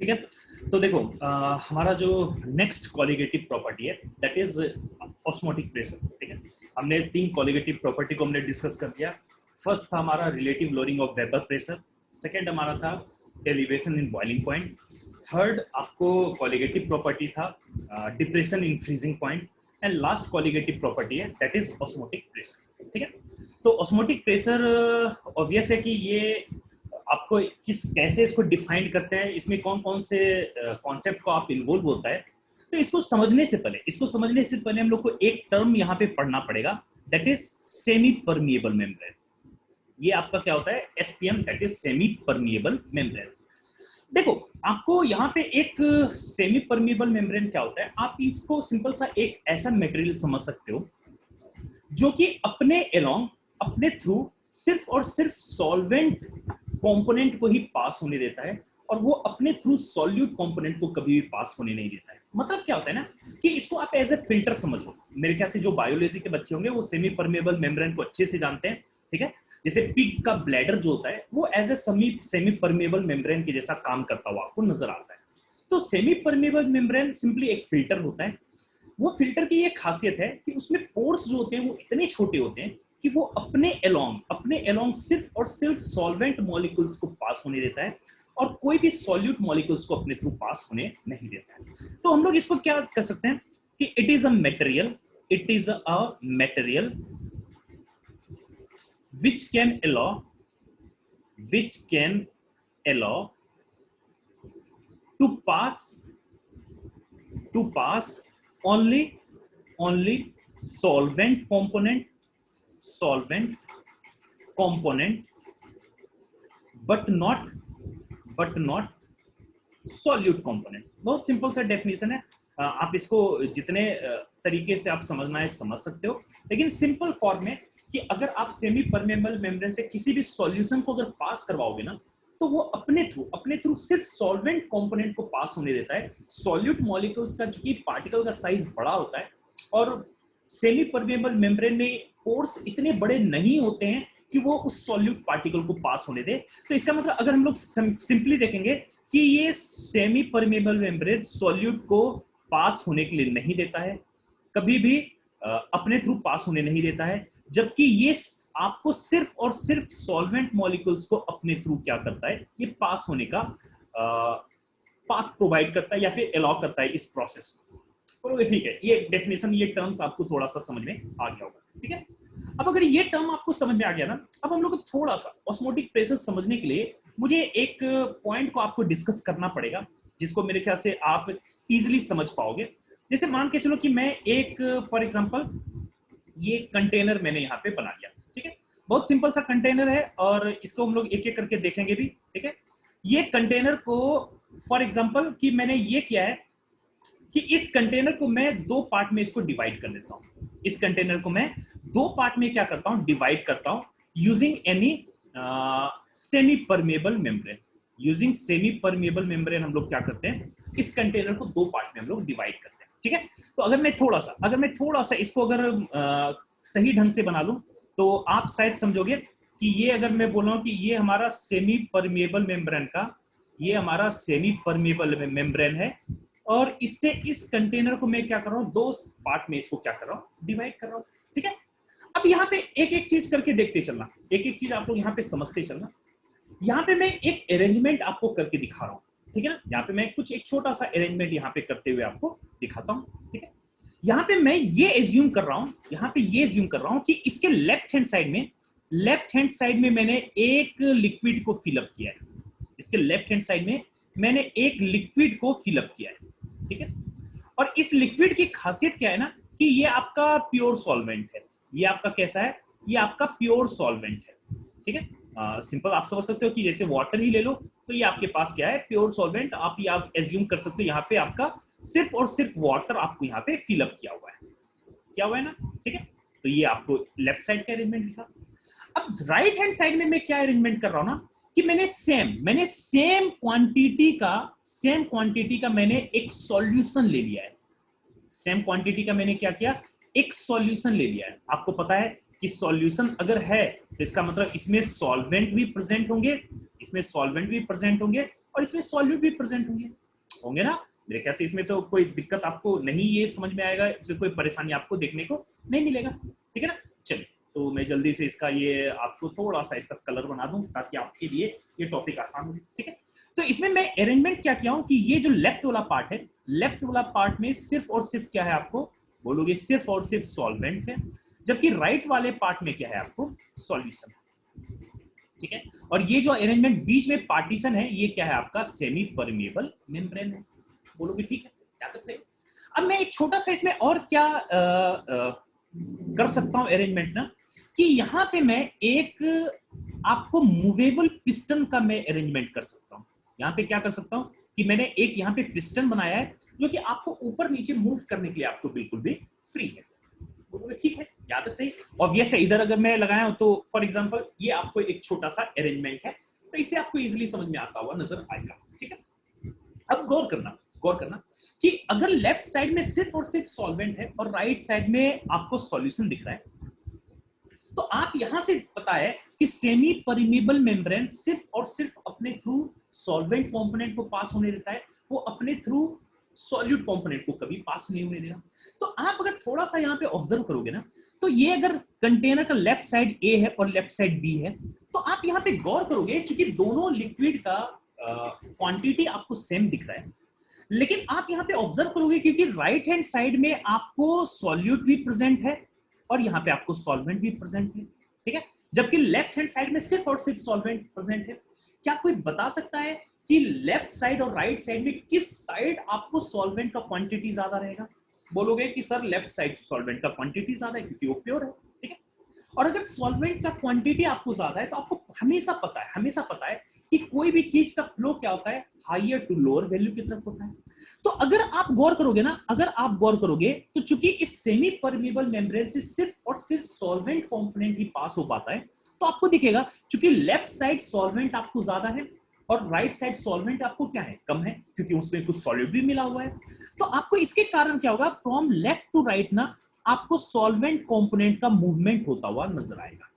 ठीक है। तो देखो हमारा जो नेक्स्ट कॉलिगेटिव प्रॉपर्टी है दैट इज ऑस्मोटिक प्रेशर। ठीक है, हमने 3 कॉलिगेटिव प्रॉपर्टी को हमने डिस्कस कर दिया। फर्स्ट था हमारा relative lowering of vapour pressure, second हमारा था elevation in boiling point, third आपको कॉलिगेटिव प्रॉपर्टी था depression in freezing point, and last colligative property है दैट इज ऑस्मोटिक प्रेशर। ठीक है, तो ऑस्मोटिक प्रेशर ऑब्वियस है कि ये आपको कैसे इसको डिफाइन करते हैं, इसमें कौन कौन से कॉन्सेप्ट को आप इन्वॉल्व होता है। तो इसको समझने से पहले हम लोग को एक टर्म यहाँ पे पढ़ना पड़ेगा that is semi permeable membrane. ये आपका क्या होता है, SPM that is semi permeable membrane. देखो आपको यहाँ पे एक सेमी परमिएबल मेम्ब्रेन क्या होता है, आप इसको सिंपल सा एक ऐसा मटेरियल समझ सकते हो जो कि अपने थ्रू सिर्फ और सिर्फ सॉल्वेंट कंपोनेंट को ही पास होने देता है और वो अपने थ्रू सॉल्यूट कंपोनेंट को कभी भी पास होने नहीं देता है। मतलब क्या होता है ना कि इसको आप एज ए फिल्टर समझ लो। मेरे ख्याल से जो बायोलॉजी के बच्चे होंगे वो सेमी परमेबल मेम्ब्रेन को अच्छे से जानते हैं। ठीक है, जैसे पिग का ब्लैडर जो होता है वो as a semi permeable membrane के जैसा काम करता हुआ आपको नजर आता है। तो सेमी परमेबल मेम्ब्रेन सिंपली एक फिल्टर होता है। वो फिल्टर की ये खासियत है कि उसमें पोर्स जो होते हैं वो इतने छोटे होते हैं कि वो अपने अलोंग सिर्फ और सिर्फ सॉल्वेंट मॉलिक्यूल्स को पास होने देता है और कोई भी सॉल्यूट मॉलिक्यूल्स को अपने थ्रू पास होने नहीं देता है। तो हम लोग इसको क्या कर सकते हैं कि it is a material which can allow to pass only solvent component but not solute component। बहुत सिंपल सा डेफिनेशन है। आप इसको जितने तरीके से आप समझना है समझ सकते हो, लेकिन सिंपल फॉर्म में कि अगर आप सेमी परमेबल मेम्ब्रेन से किसी भी सॉल्यूशन को अगर पास करवाओगे ना तो वो अपने थ्रू सिर्फ सॉल्वेंट कंपोनेंट को पास होने देता है। सॉल्यूट मॉलिक्यूल्स का चूंकि पार्टिकल का साइज बड़ा होता है और सेमी परमेबल मेम्ब्रेन में पोर्स इतने बड़े नहीं होते हैं कि वो उस सॉल्यूट पार्टिकल को पास होने दे। तो इसका मतलब अगर हम लोग सिंपली देखेंगे कि ये सेमी परमेबल मेम्ब्रेन सॉल्यूट को पास होने के लिए नहीं देता है, कभी भी अपने थ्रू पास होने नहीं देता है, जबकि ये आपको सिर्फ और सिर्फ सॉल्वेंट मॉलिक्यूल्स को अपने थ्रू क्या करता है, ये पास होने का पाथ प्रोवाइड करता है या फिर अलाउ करता है इस प्रोसेस को। तो ठीक है, ये डेफिनेशन, ये टर्म्स आपको थोड़ा सा समझ में आ गया होगा। ठीक है, अब अगर ये टर्म आपको समझ में आ गया ना, अब हम लोग थोड़ा सा ऑस्मोटिक प्रेशर समझने के लिए मुझे एक पॉइंट को आपको डिस्कस करना पड़ेगा जिसको मेरे ख्याल से आप इजीली समझ पाओगे। जैसे मान के चलो कि मैं एक फॉर एग्जांपल ये कंटेनर मैंने यहाँ पे बना लिया। ठीक है, बहुत सिंपल सा कंटेनर है और इसको हम लोग एक एक करके देखेंगे भी। ठीक है, ये कंटेनर को फॉर एग्जांपल कि मैंने ये किया है कि इस कंटेनर को मैं 2 पार्ट में इसको डिवाइड कर देता हूं। इस कंटेनर को मैं 2 पार्ट में क्या करता हूं, डिवाइड करता हूं using any semi permeable membrane. Using semi permeable membrane हम लोग क्या करते हैं, इस कंटेनर को 2 पार्ट में हम लोग डिवाइड करते हैं। ठीक है, तो अगर मैं थोड़ा सा इसको अगर सही ढंग से बना लूं तो आप शायद समझोगे कि ये अगर मैं बोल रहा हूं कि ये हमारा सेमी परमेबल मेम्ब्रेन का, ये हमारा सेमी परमेबल मेम्ब्रेन है और इससे इस कंटेनर को मैं क्या कर रहा हूं, 2 पार्ट में इसको क्या कर रहा हूं, डिवाइड कर रहा हूं। ठीक है, अब यहाँ पे एक एक चीज करके देखते चलना, एक एक चीज आप लोग यहाँ पे समझते चलना। यहाँ पे मैं एक अरेंजमेंट आपको करके दिखा रहा हूँ। ठीक है ना, यहाँ पे मैं कुछ एक छोटा सा अरेंजमेंट यहाँ पे करते हुए आपको दिखाता हूँ। ठीक है, यहाँ पे मैं ये एज्यूम कर रहा हूँ कि इसके लेफ्ट हैंड साइड में मैंने एक लिक्विड को फिलअप किया है। इसके लेफ्ट हैंड साइड में मैंने एक लिक्विड को फिलअप किया है। ठीक है, और इस लिक्विड की खासियत क्या है ना कि ये आपका प्योर सॉल्वेंट है। ये आपका कैसा है, ये आपका प्योर सॉल्वेंट है। ठीक है, सिंपल आप समझ सकते हो कि जैसे वाटर ही ले लो तो ये आपके पास क्या है, प्योर सॉल्वेंट। आप एज्यूम कर सकते हो यहाँ पे आपका सिर्फ और सिर्फ वाटर आपको यहाँ पे फिलअप किया हुआ है ना। ठीक है, तो ये आपको लेफ्ट साइड का अरेंजमेंट दिखा। अब राइट हैंड साइड में मैं क्या अरेंजमेंट कर रहा हूं ना कि मैंने सेम क्वांटिटी का मैंने एक सॉल्यूशन ले लिया है। सेम क्वांटिटी का मैंने क्या किया, एक सॉल्यूशन ले लिया है। आपको पता है कि सॉल्यूशन अगर है तो इसका मतलब इसमें सॉल्वेंट भी प्रेजेंट होंगे और इसमें सॉल्यूट भी प्रेजेंट होंगे होंगे ना। मेरे ख्याल से इसमें तो कोई दिक्कत आपको नहीं, ये समझ में आएगा, इसमें कोई परेशानी आपको देखने को नहीं मिलेगा, ठीक है ना। चलिए, तो मैं जल्दी से इसका ये आपको थोड़ा सा इसका कलर बना दूं ताकि आपके लिए ये टॉपिक आसान हो, ठीक है। तो इसमें मैं अरेंजमेंट क्या किया हूं कि ये जो लेफ्ट वाला पार्ट है, लेफ्ट वाला पार्ट में सिर्फ और सिर्फ क्या है, आपको बोलोगे सिर्फ और सिर्फ सॉल्वेंट है, जबकि राइट वाले पार्ट में क्या है, आपको सॉल्यूशन, ठीक है। और ये जो अरेंजमेंट बीच में पार्टीशन है, ये क्या है, आपका सेमी परमेबल मेम्ब्रेन है, बोलोगे ठीक है, क्या तक सही। अब मैं एक छोटा सा इसमें और क्या कर सकता हूं अरेंजमेंट ना, कि यहां पे मैं एक आपको मूवेबल पिस्टन का मैं अरेंजमेंट कर सकता हूं। यहां पे क्या कर सकता हूं कि मैंने एक यहां पे पिस्टन बनाया है जो कि आपको ऊपर नीचे मूव करने के लिए आपको बिल्कुल भी फ्री है, बोलोगे ठीक है, यहाँ तक सही। ऑब्वियस है, इधर अगर मैं लगाया हूं तो फॉर एग्जांपल ये आपको एक छोटा सा अरेंजमेंट है, तो इसे आपको इजीली समझ में आता हुआ नजर आएगा, ठीक है। अब गौर करना कि अगर लेफ्ट साइड में सिर्फ और सिर्फ सॉल्वेंट है और राइट साइड में आपको सॉल्यूशन दिख रहा है, तो आप यहां से पता है कि सेमी परमेबल मेम्ब्रेन सिर्फ और सिर्फ अपने थ्रू सॉल्वेंट कंपोनेंट को पास होने देता है, वो अपने थ्रू सॉल्यूट कंपोनेंट को कभी पास नहीं होने देगा। तो आप अगर थोड़ा सा यहां पे ऑब्जर्व करोगे ना, तो ये अगर कंटेनर का लेफ्ट साइड ए है और लेफ्ट साइड बी है, तो आप यहां पे गौर करोगे, क्योंकि दोनों लिक्विड का क्वांटिटी आपको सेम दिख रहा है, लेकिन आप यहां पे ऑब्जर्व करोगे क्योंकि राइट हैंड साइड में आपको सॉल्यूट भी प्रेजेंट है और यहां पे आपको सॉल्वेंट भी प्रेजेंट है, ठीक है, जबकि लेफ्ट हैंड साइड में सिर्फ और सिर्फ सॉल्वेंट प्रेजेंट है। क्या कोई बता सकता है कि लेफ्ट साइड और राइट साइड में किस साइड आपको सॉल्वेंट का क्वांटिटी ज्यादा रहेगा? बोलोगे कि सर लेफ्ट साइड सॉल्वेंट का क्वांटिटी ज्यादा है क्योंकि वो प्योर है, ठीक है। और अगर सॉल्वेंट का क्वांटिटी आपको ज्यादा है, तो आपको हमेशा पता है कि कोई भी चीज का फ्लो क्या होता है, हायर टू लोअर वैल्यू की तरफ होता है। तो अगर आप गौर करोगे तो चूंकि इस सेमी परमेबल मेम्ब्रेन से सिर्फ और सिर्फ सॉल्वेंट कंपोनेंट ही पास हो पाता है, तो आपको दिखेगा चूंकि लेफ्ट साइड सॉल्वेंट आपको ज्यादा है और राइट साइड सॉल्वेंट आपको क्या है, कम है, क्योंकि उसमें कुछ सॉल्यूट भी मिला हुआ है। तो आपको इसके कारण क्या होगा, फ्रॉम लेफ्ट टू राइट ना आपको सॉल्वेंट कंपोनेंट का मूवमेंट होता हुआ नजर आएगा,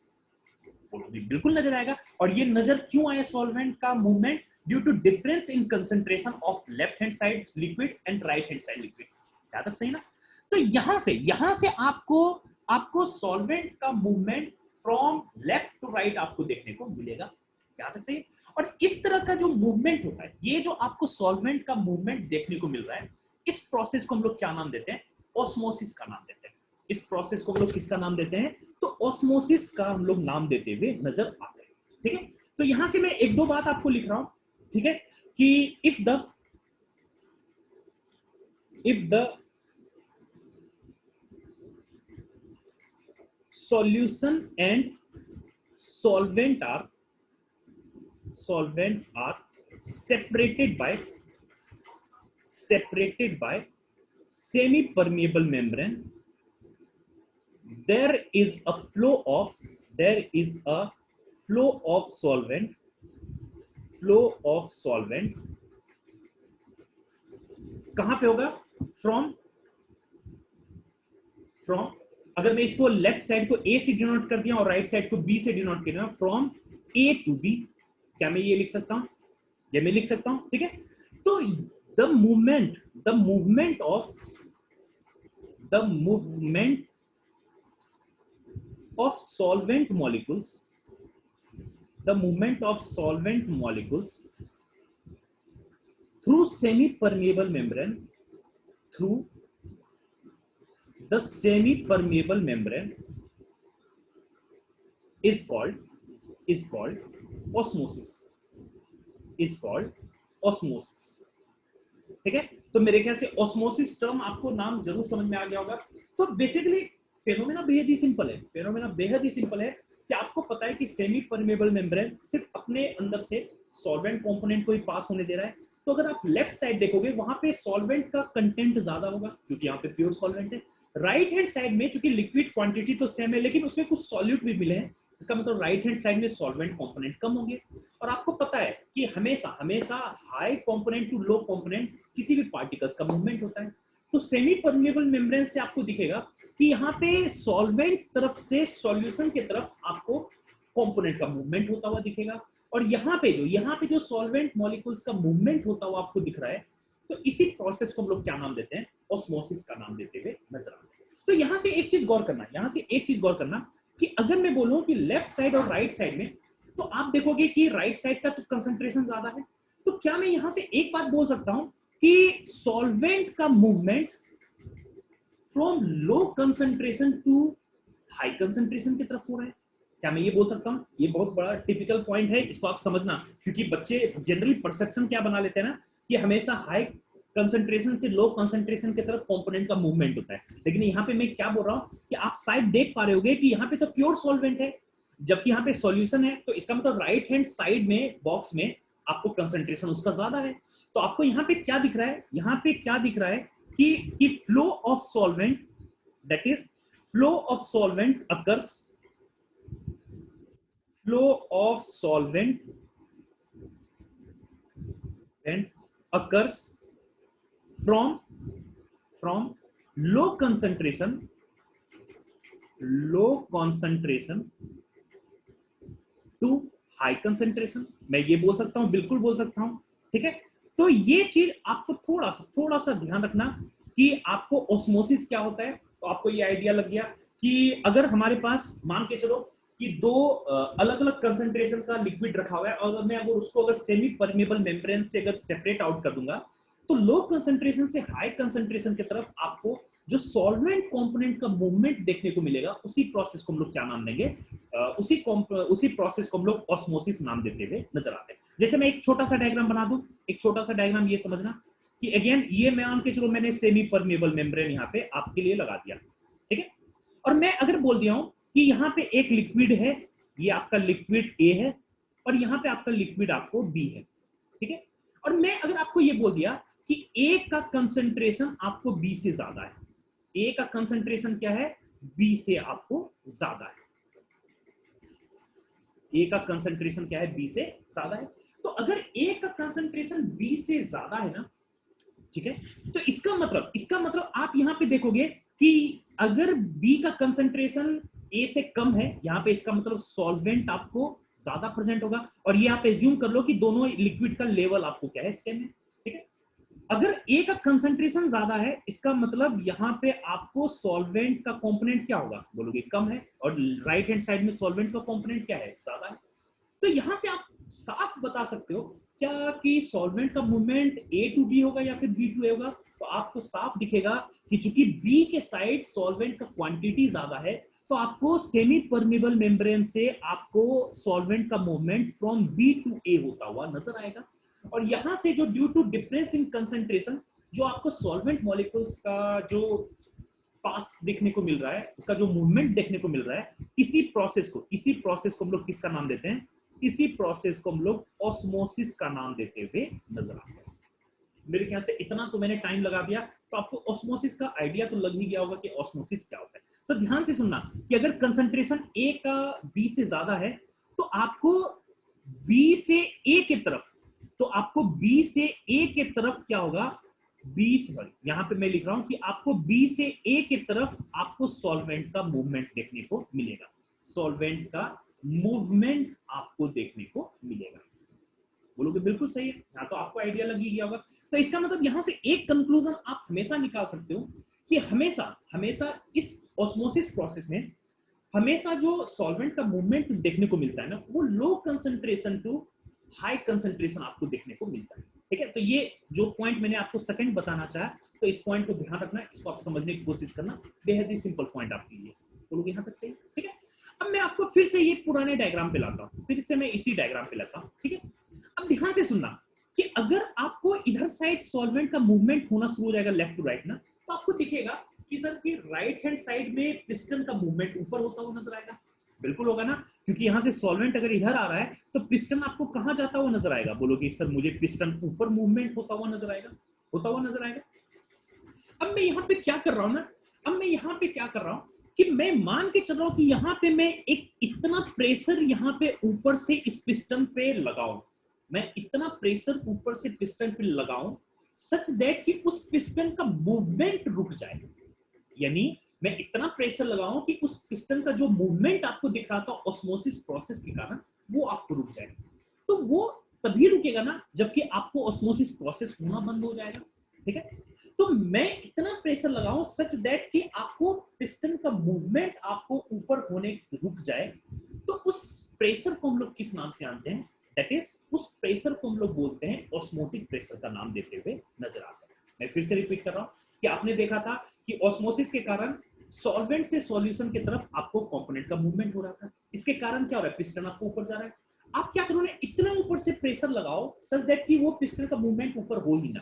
बिल्कुल नजर आएगा। और ये नजर क्यों आया सॉल्वेंट का movement? Due to difference in concentration of left hand side liquid and right hand side liquid, क्या तक सही ना। तो यहां से आपको सॉल्वेंट का movement from left to right आपको देखने को मिलेगा, क्या तक सही। और इस तरह का जो मूवमेंट होता है, ये जो आपको सॉल्वेंट का मूवमेंट देखने को मिल रहा है, इस प्रोसेस को हम लोग क्या नाम देते हैं, ऑस्मोसिस का नाम देते हैं। इस प्रोसेस को हम लोग किसका नाम देते हैं, तो ऑस्मोसिस का हम लोग नाम देते हुए नजर आते हैं, ठीक है। तो यहां से मैं एक दो बात आपको लिख रहा हूं, ठीक है, कि if the solution and solvent are separated by semi permeable membrane, there is a flow of solvent कहां पे होगा, फ्रॉम अगर मैं इसको लेफ्ट साइड को ए से डिनोट कर दिया और राइट साइड को बी से डिनोट कर दिया, फ्रॉम ए टू बी, क्या मैं ये लिख सकता हूं, ये मैं लिख सकता हूं, ठीक है। तो the movement of solvent molecules through semi-permeable membrane is called osmosis, ठीक है। तो मेरे ख्याल से ऑस्मोसिस टर्म आपको नाम जरूर समझ में आ गया होगा। तो बेसिकली फेनोमेना बेहद ही सिंपल है कि आपको पता है कि सेमी परमेबल मेम्ब्रेन सिर्फ अपने अंदर से सॉल्वेंट कंपोनेंट को ही पास होने दे रहा है। तो अगर आप लेफ्ट साइड देखोगे, वहां पे सॉल्वेंट का कंटेंट ज्यादा होगा क्योंकि यहाँ पे प्योर सॉल्वेंट है। राइट हैंड साइड में चूंकि लिक्विड क्वांटिटी तो सेम है, लेकिन उसमें कुछ सॉल्यूट भी मिले हैं, इसका मतलब राइट हैंड साइड में सॉल्वेंट कंपोनेंट कम होंगे। और आपको पता है कि हमेशा high component to low component किसी भी पार्टिकल्स का मूवमेंट होता है। तो सेमी परमेबल मेम्ब्रेन से आपको दिखेगा कि यहाँ पे सॉल्वेंट तरफ से सॉल्यूशन की तरफ आपको कंपोनेंट का मूवमेंट होता हुआ दिखेगा, और यहाँ पे जो सॉल्वेंट मॉलिक्यूल्स का मूवमेंट होता हुआ आपको दिख रहा है, तो इसी प्रोसेस को हम लोग क्या नाम देते हैं, ऑस्मोसिस का नाम देते हुए नजर आते हैं। तो यहाँ से एक चीज गौर करना कि अगर मैं बोलूं कि लेफ्ट साइड और राइट साइड में, तो आप देखोगे कि राइट साइड का तो कंसंट्रेशन ज्यादा है। तो क्या मैं यहां से एक बात बोल सकता हूं कि सॉल्वेंट का movement from low concentration to high concentration की तरफ हो रहा है? क्या मैं ये बोल सकता हूं? ये बहुत बड़ा टिपिकल पॉइंट है, इसको आप समझना, क्योंकि बच्चे जनरली परसेप्शन क्या बना लेते हैं ना, कि हमेशा हाई कंसंट्रेशन से लो कंसंट्रेशन की तरफ कंपोनेंट का मूवमेंट होता है। लेकिन यहाँ पे मैं क्या बोल रहा हूँ कि आप शायद देख पा रहे होगे कि यहाँ पे तो प्योर सॉल्वेंट है, जबकि यहाँ पे सॉल्यूशन है। तो इसका मतलब राइट हैंड साइड में बॉक्स में आपको कंसंट्रेशन उसका ज्यादा है। तो आपको यहाँ पे क्या दिख रहा है, यहाँ पे क्या दिख रहा है कि flow of solvent, that is flow of solvent occurs, flow of solvent and occurs from low concentration to high concentration। मैं ये बोल सकता हूं, बिल्कुल बोल सकता हूं, ठीक है। तो ये चीज आपको थोड़ा सा ध्यान रखना कि आपको ऑस्मोसिस क्या होता है। तो आपको ये आइडिया लग गया कि अगर हमारे पास मान के चलो कि दो अलग अलग कंसंट्रेशन का लिक्विड रखा हुआ है, और मैं अगर उसको अगर सेमी परमेबल मेम्ब्रेन से अगर सेपरेट आउट कर दूंगा, तो लो कंसंट्रेशन से हाई कंसंट्रेशन की तरफ आपको जो सॉल्वेंट कंपोनेंट का मूवमेंट देखने को मिलेगा, उसी प्रोसेस को हम लोग क्या नाम देंगे, उसी प्रोसेस को हम लोग ऑस्मोसिस नाम देते हुए नजर आते हैं। जैसे मैं एक छोटा सा डायग्राम बना दूं, एक छोटा सा डायग्राम ये समझना कि अगेन ये मान के चलो मैंने सेमी परमेबल मेम्ब्रेन यहाँ पे आपके लिए लगा दिया, ठीक है। और मैं अगर बोल दिया हूं कि यहाँ पे एक लिक्विड है, ये आपका लिक्विड ए है, और यहाँ पे आपका लिक्विड आपको बी है, ठीक है। और मैं अगर आपको ये बोल दिया कि ए का कंसंट्रेशन आपको बी से ज्यादा है, ए का कंसंट्रेशन क्या है, बी से आपको ज्यादा है, ए का कंसंट्रेशन क्या है, बी से ज्यादा है। तो अगर ए का कंसंट्रेशन बी से ज्यादा है ना, ठीक है, तो इसका मतलब आप यहां पे देखोगे कि अगर बी का कंसंट्रेशन ए से कम है, यहां पे इसका मतलब सॉल्वेंट आपको ज्यादा प्रेजेंट होगा। और ये आप एज्यूम कर लो कि दोनों लिक्विड का लेवल आपको क्या है, सेम है, ठीक है। अगर ए का कंसंट्रेशन ज्यादा है, इसका मतलब यहां पे आपको सॉल्वेंट का कंपोनेंट क्या होगा, बोलोगे कम है, और राइट हैंड साइड में सॉल्वेंट का कंपोनेंट क्या है, ज्यादा है। तो यहां से आप साफ बता सकते हो क्या कि सॉल्वेंट का मूवमेंट ए टू बी होगा या फिर बी टू ए होगा। तो आपको साफ दिखेगा कि चूंकि बी के साइड सॉल्वेंट का क्वांटिटी ज्यादा है, तो आपको सेमी परमेबल मेम्ब्रेन से आपको सॉल्वेंट का movement from B to A होता हुआ नजर आएगा। और यहां से जो due to difference in concentration जो आपको सॉल्वेंट मॉलिक्यूल्स का जो पास देखने को मिल रहा है, उसका जो मूवमेंट देखने को मिल रहा है, इसी प्रोसेस को हम लोग किसका नाम देते हैं, इसी प्रोसेस को हम लोग ऑस्मोसिस का नाम देते हुए नजर आते हैं। मेरे ख्याल से इतना तो मैंने टाइम लगा दिया, तो आपको ऑस्मोसिस का आइडिया तो लग ही गया होगा कि ऑस्मोसिस क्या होता है। तो ध्यान से सुनना कि अगर कंसंट्रेशन ए का बी से ज्यादा है, तो आपको बी से ए की तरफ, क्या होगा, यहां पे मैं लिख रहा हूं कि आपको बी से ए की तरफ आपको सॉल्वेंट का मूवमेंट देखने को मिलेगा, सॉल्वेंट का मूवमेंट आपको देखने को मिलेगा। बोलोगे बिल्कुल सही है, यहाँ तो आपको आइडिया लग ही गया होगा। तो इसका मतलब यहां से एक कंक्लूजन आप हमेशा निकाल सकते हो कि हमेशा इस ऑस्मोसिस प्रोसेस में हमेशा जो सॉल्वेंट का मूवमेंट देखने को मिलता है ना, वो low concentration to high concentration आपको देखने को मिलता है, ठीक है। तो ये जो पॉइंट मैंने आपको सेकंड बताना चाहा, तो इस पॉइंट को ध्यान रखना, इसको आप समझने की कोशिश करना, बेहद ही सिंपल पॉइंट आपके लिए। बोलोगे यहाँ तक सही, ठीक है। अब मैं आपको फिर से ये पुराने डायग्राम पे लाता हूँ, फिर से मैं इसी डायग्राम पे लाता हूँ, ठीक है। अब ध्यान से सुनना कि अगर आपको इधर साइड सॉल्वेंट का मूवमेंट होना शुरू हो जाएगा लेफ्ट टू राइट ना, तो आपको दिखेगा कि सर कि राइट हैंड साइड में पिस्टन का मूवमेंट ऊपर होता हुआ नजर आएगा। बिल्कुल होगा ना, क्योंकि यहां से सॉल्वेंट अगर इधर आ रहा है तो पिस्टन आपको कहां जाता हुआ नजर आएगा, बोलोगे सर मुझे पिस्टन ऊपर मूवमेंट होता हुआ नजर आएगा। अब मैं यहाँ पे क्या कर रहा हूं ना, कि मैं मान के चल रहा हूं कि यहाँ पे मैं एक इतना प्रेशर यहाँ पे ऊपर से इस पिस्टन पे लगाऊं, मैं इतना प्रेशर ऊपर से पिस्टन पे लगाऊं सच दैट कि उस पिस्टन का मूवमेंट रुक जाए। यानी मैं इतना प्रेशर लगाऊं कि उस पिस्टन का जो मूवमेंट आपको दिख रहा था ऑस्मोसिस प्रोसेस के कारण, वो आपको रुक जाए। तो वो तभी रुकेगा ना जबकि आपको ऑस्मोसिस प्रोसेस होना बंद हो जाएगा, ठीक है। तो मैं इतना प्रेशर लगाऊं सच दैट कि आपको पिस्टन का मूवमेंट आपको ऊपर होने रुक जाए, तो उस प्रेशर को हम लोग किस नाम से जानते हैं? दैट इज, उस प्रेशर को हम लोग बोलते हैं ऑस्मोटिक प्रेशर का नाम देते हुए नजर आता है। मैं फिर से रिपीट कर रहा हूं कि आपने देखा था कि ऑस्मोसिस के कारण सॉल्वेंट से सॉल्यूशन की तरफ आपको कंपोनेंट का मूवमेंट हो रहा था। इसके कारण क्या हो रहा है? पिस्टन आपको ऊपर जा रहा है। आप क्या करोगे? इतना ऊपर से प्रेशर लगाओ सच दैट कि वो पिस्टन का मूवमेंट ऊपर हो ही ना,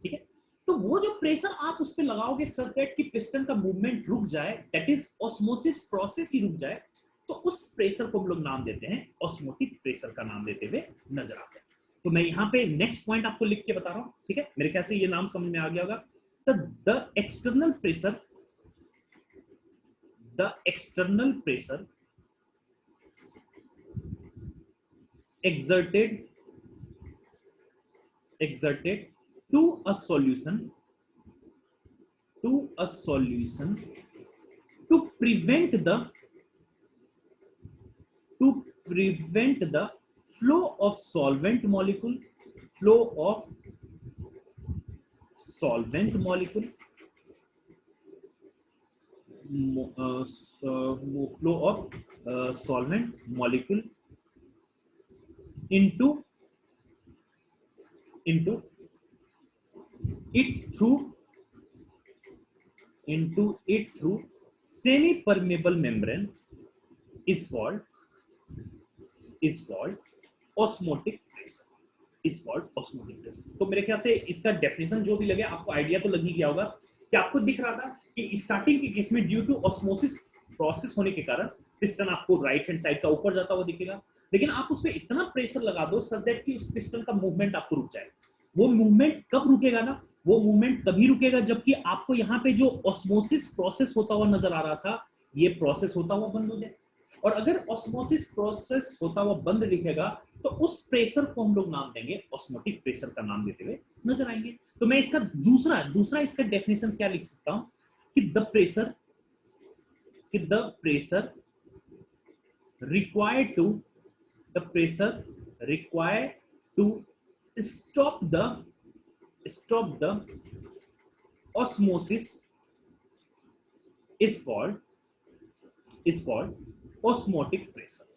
ठीक है। तो वो जो प्रेशर आप उस पर लगाओगे सच दैट कि पिस्टन का मूवमेंट रुक जाए, दैट इज ऑस्मोसिस प्रोसेस ही रुक जाए, तो उस प्रेशर को हम लोग नाम देते हैं ऑस्मोटिक प्रेशर का नाम देते हुए नजर आते हैं। तो मैं यहाँ पे नेक्स्ट पॉइंट आपको लिख के बता रहा हूं, ठीक है। मेरे ख्याल से ये नाम समझ में आ गया होगा। तो the external pressure, the external pressure exerted to a solution to prevent the flow of solvent molecule flow of solvent molecule into it through semi permeable membrane is called osmotic pressure, तो मेरे ख्याल से इसका definition जो भी लगे आपको idea तो लग ही गया होगा कि आपको दिख रहा था कि स्टार्टिंग के केस में ड्यू टू ऑस्मोसिस प्रोसेस होने के कारण पिस्टन आपको राइट हैंड साइड का ऊपर जाता हुआ दिखेगा, लेकिन आप उस पर इतना प्रेशर लगा दो सच दैट कि उस पिस्टन का मूवमेंट आपको रुक जाए। वो मूवमेंट कब रुकेगा ना? वो मूवमेंट तभी रुकेगा जबकि आपको यहाँ पे जो ऑस्मोसिस प्रोसेस होता हुआ नजर आ रहा था, ये प्रोसेस होता हुआ बंद हो जाए। और अगर ऑस्मोसिस प्रोसेस होता हुआ बंद दिखेगा तो उस प्रेशर को हम लोग नाम देंगे ऑस्मोटिक प्रेशर का नाम देते हुए नजर आएंगे। तो मैं इसका दूसरा इसका डेफिनेशन क्या लिख सकता हूं कि the pressure required to stop the osmosis is called osmotic pressure,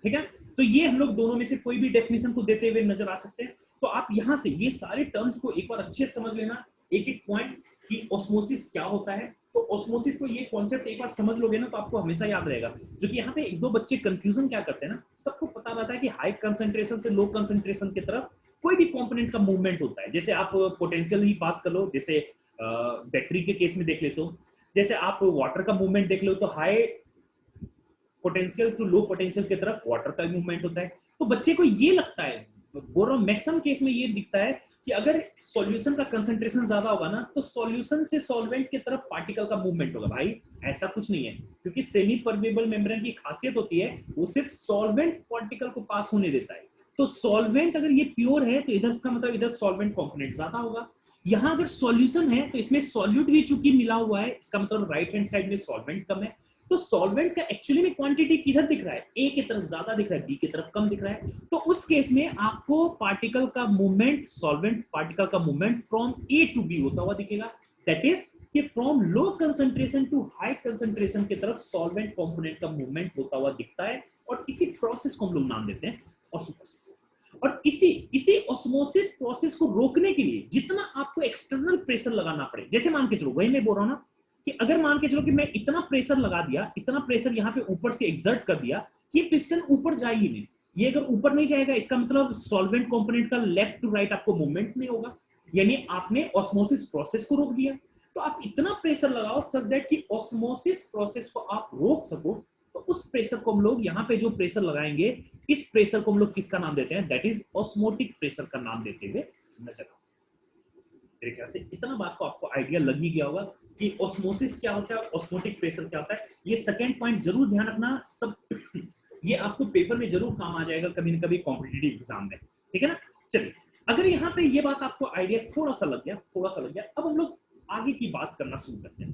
ठीक है। तो ये हम लोग दोनों में से कोई भी डेफिनेशन को देते हुए नजर आ सकते हैं। तो आप यहां से ये सारे टर्म्स को एक बार अच्छे से समझ लेना, एक एक पॉइंट कि ऑस्मोसिस क्या होता है। तो ऑस्मोसिस को ये कॉन्सेप्ट एक बार समझ लोगे ना तो आपको हमेशा याद रहेगा। जो कि यहाँ पे एक दो बच्चे कंफ्यूजन क्या करते हैं ना, सबको पता रहता है कि हाई कंसंट्रेशन से लो कंसंट्रेशन की तरफ कोई भी कंपोनेंट का मूवमेंट होता है। जैसे आप पोटेंशियल ही बात कर लो, जैसे बैटरी के केस में देख लेते हो, जैसे आप वाटर का मूवमेंट देख लो तो high potential to low potential की तरफ वाटर का मूवमेंट होता है। तो बच्चे को ये लगता है, मैक्सिमम केस में ये दिखता है कि अगर सॉल्यूशन का कंसंट्रेशन ज्यादा होगा ना तो सॉल्यूशन से सॉल्वेंट की तरफ पार्टिकल का मूवमेंट होगा। भाई ऐसा कुछ नहीं है, क्योंकि सेमी परमेबल मेम्ब्रेन की खासियत होती है वो सिर्फ सॉल्वेंट पार्टिकल को पास होने देता है। तो सॉल्वेंट अगर ये प्योर है तो इधर का मतलब इधर सॉल्वेंट कंपोनेंट ज्यादा होगा। यहाँ अगर सॉल्यूशन है तो इसमें सॉल्यूट भी चूंकि मिला हुआ है, इसका मतलब राइट हैंड साइड में सॉल्वेंट कम है। तो सॉल्वेंट का एक्चुअली में क्वांटिटी किधर दिख रहा है? ए की तरफ ज्यादा दिख रहा है, बी की तरफ कम दिख रहा है। तो उस केस में आपको पार्टिकल का मूवमेंट, सॉल्वेंट पार्टिकल का movement from A to B होता हुआ दिखेगा। दैट इज कि from low concentration to high concentration की तरफ सॉल्वेंट कंपोनेंट का मूवमेंट होता हुआ दिखता है। और इसी प्रोसेस को हम लोग नाम देते हैं ऑस्मोसिस। और इसी ऑस्मोसिस प्रोसेस को रोकने के लिए जितना आपको एक्सटर्नल प्रेशर लगाना पड़े, जैसे मान के चलो, वही मैं बोल रहा हूं ना कि अगर मान के चलो कि मैं इतना प्रेशर लगा दिया, इतना प्रेशर यहाँ पे ऊपर से एक्सर्ट कर दिया कि पिस्टन ऊपर जाए ही नहीं। ये अगर ऊपर नहीं जाएगा इसका मतलब सॉल्वेंट कंपोनेंट का लेफ्ट टू राइट आपको मूवमेंट नहीं होगा, यानी आपने ऑस्मोसिस प्रोसेस को रोक दिया। तो आप इतना प्रेशर लगाओ सच दैट कि ऑस्मोसिस प्रोसेस को आप रोक सको। तो उस प्रेशर को हम लोग यहाँ पे जो प्रेशर लगाएंगे, इस प्रेशर को हम लोग किसका नाम देते हैं? दैट इज ऑस्मोटिक प्रेशर का नाम देते हुए नजर आओ। मेरे ख्याल से इतना बात तो आपको आइडिया लग ही गया होगा कि ऑस्मोसिस क्या होता है और ऑस्मोटिक प्रेशर क्या होता है। ये सेकंड पॉइंट जरूर ध्यान रखना, सब ये आपको पेपर में जरूर काम आ जाएगा कभी न कभी कॉम्पिटिटिव एग्जाम में, ठीक है ना। चलिए, अगर यहाँ पे ये बात आपको आइडिया थोड़ा सा लग गया, अब हम लोग आगे की बात करना शुरू करते हैं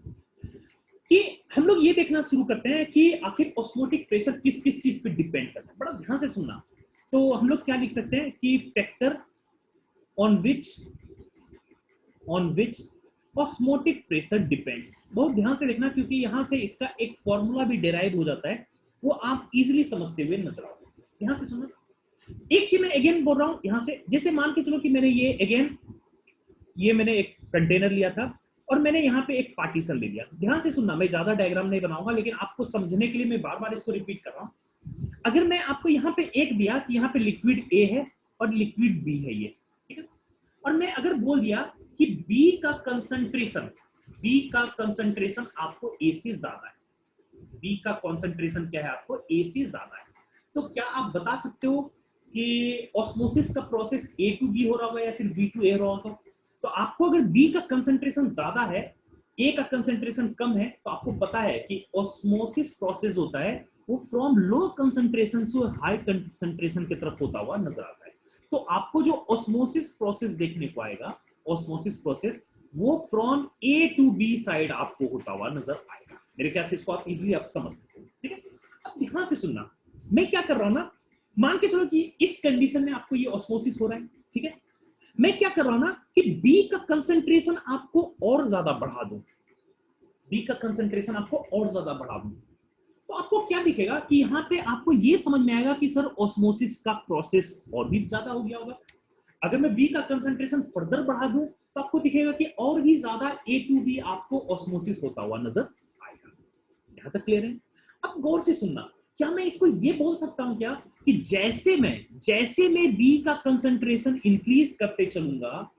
कि हम लोग ये देखना शुरू करते हैं कि आखिर ऑस्मोटिक प्रेशर किस किस चीज पे डिपेंड करता है। बड़ा ध्यान से सुनना। तो हम लोग क्या लिख सकते हैं कि factor on which osmotic pressure depends. बहुत ध्यान से देखना, क्योंकि यहां से इसका एक फॉर्मूला भी डिराइव हो जाता है, वो आप इजीली समझते हुए नजर आओगे। ध्यान से सुनना। एक चीज मैं अगेन बोल रहा हूं यहां से, जैसे मान के चलो कि मैंने मैंने एक कंटेनर लिया था और मैंने यहाँ पे एक पार्टीशन ले लिया। ध्यान से सुनना, मैं ज्यादा डायग्राम नहीं बनाऊंगा, लेकिन आपको समझने के लिए मैं बार बार इसको रिपीट कर रहा हूं। अगर मैं आपको यहाँ पे एक दिया कि यहाँ पे लिक्विड ए है और लिक्विड बी है, ये ठीक है, और मैं अगर बोल दिया कि बी का कंसंट्रेशन आपको ए से ज्यादा है, बी का कंसंट्रेशन क्या है, आपको ए से ज्यादा है, तो क्या आप बता सकते हो कि ऑस्मोसिस का प्रोसेस ए टू बी हो रहा होगा या फिर बी टू ए हो रहा होगा? तो आपको अगर बी का कंसंट्रेशन ज्यादा है, ए का कंसंट्रेशन कम है, तो आपको पता है कि ऑस्मोसिस प्रोसेस होता है वो फ्रॉम लो कंसंट्रेशन से हाई कंसंट्रेशन की तरफ होता हुआ नजर आता है। तो आपको जो ऑस्मोसिस प्रोसेस देखने को आएगा, ऑस्मोसिस प्रोसेस वो from A to B side आपको होता हुआ नजर आएगा। मेरे ख्याल से इसको आप इजीली आप समझ सकते हो, ठीक है। अब ध्यान से सुनना, मैं क्या कर रहा हूं ना, मान के चलो कि इस कंडीशन में आपको ये ऑस्मोसिस हो रहा है, ठीक है। मैं क्या कर रहा हूं ना कि बी का कंसंट्रेशन आपको और ज्यादा बढ़ा दूं, बी का कंसंट्रेशन आपको और ज्यादा बढ़ा दूं, तो आपको क्या दिखेगा कि यहां पे आपको ये समझ में आएगा कि सर ऑस्मोसिस का प्रोसेस और भी ज्यादा हो गया होगा। अगर मैं बी का कंसंट्रेशन फर्दर बढ़ा दूं तो आपको दिखेगा कि और भी ज्यादा ए टू बी आपको ऑस्मोसिस होता हुआ नजर आएगा। यहां तक क्लियर है? अब गौर से सुनना, क्या मैं इसको ये बोल सकता हूं क्या कि जैसे मैं बी का कंसंट्रेशन इंक्रीज करते चलूंगा,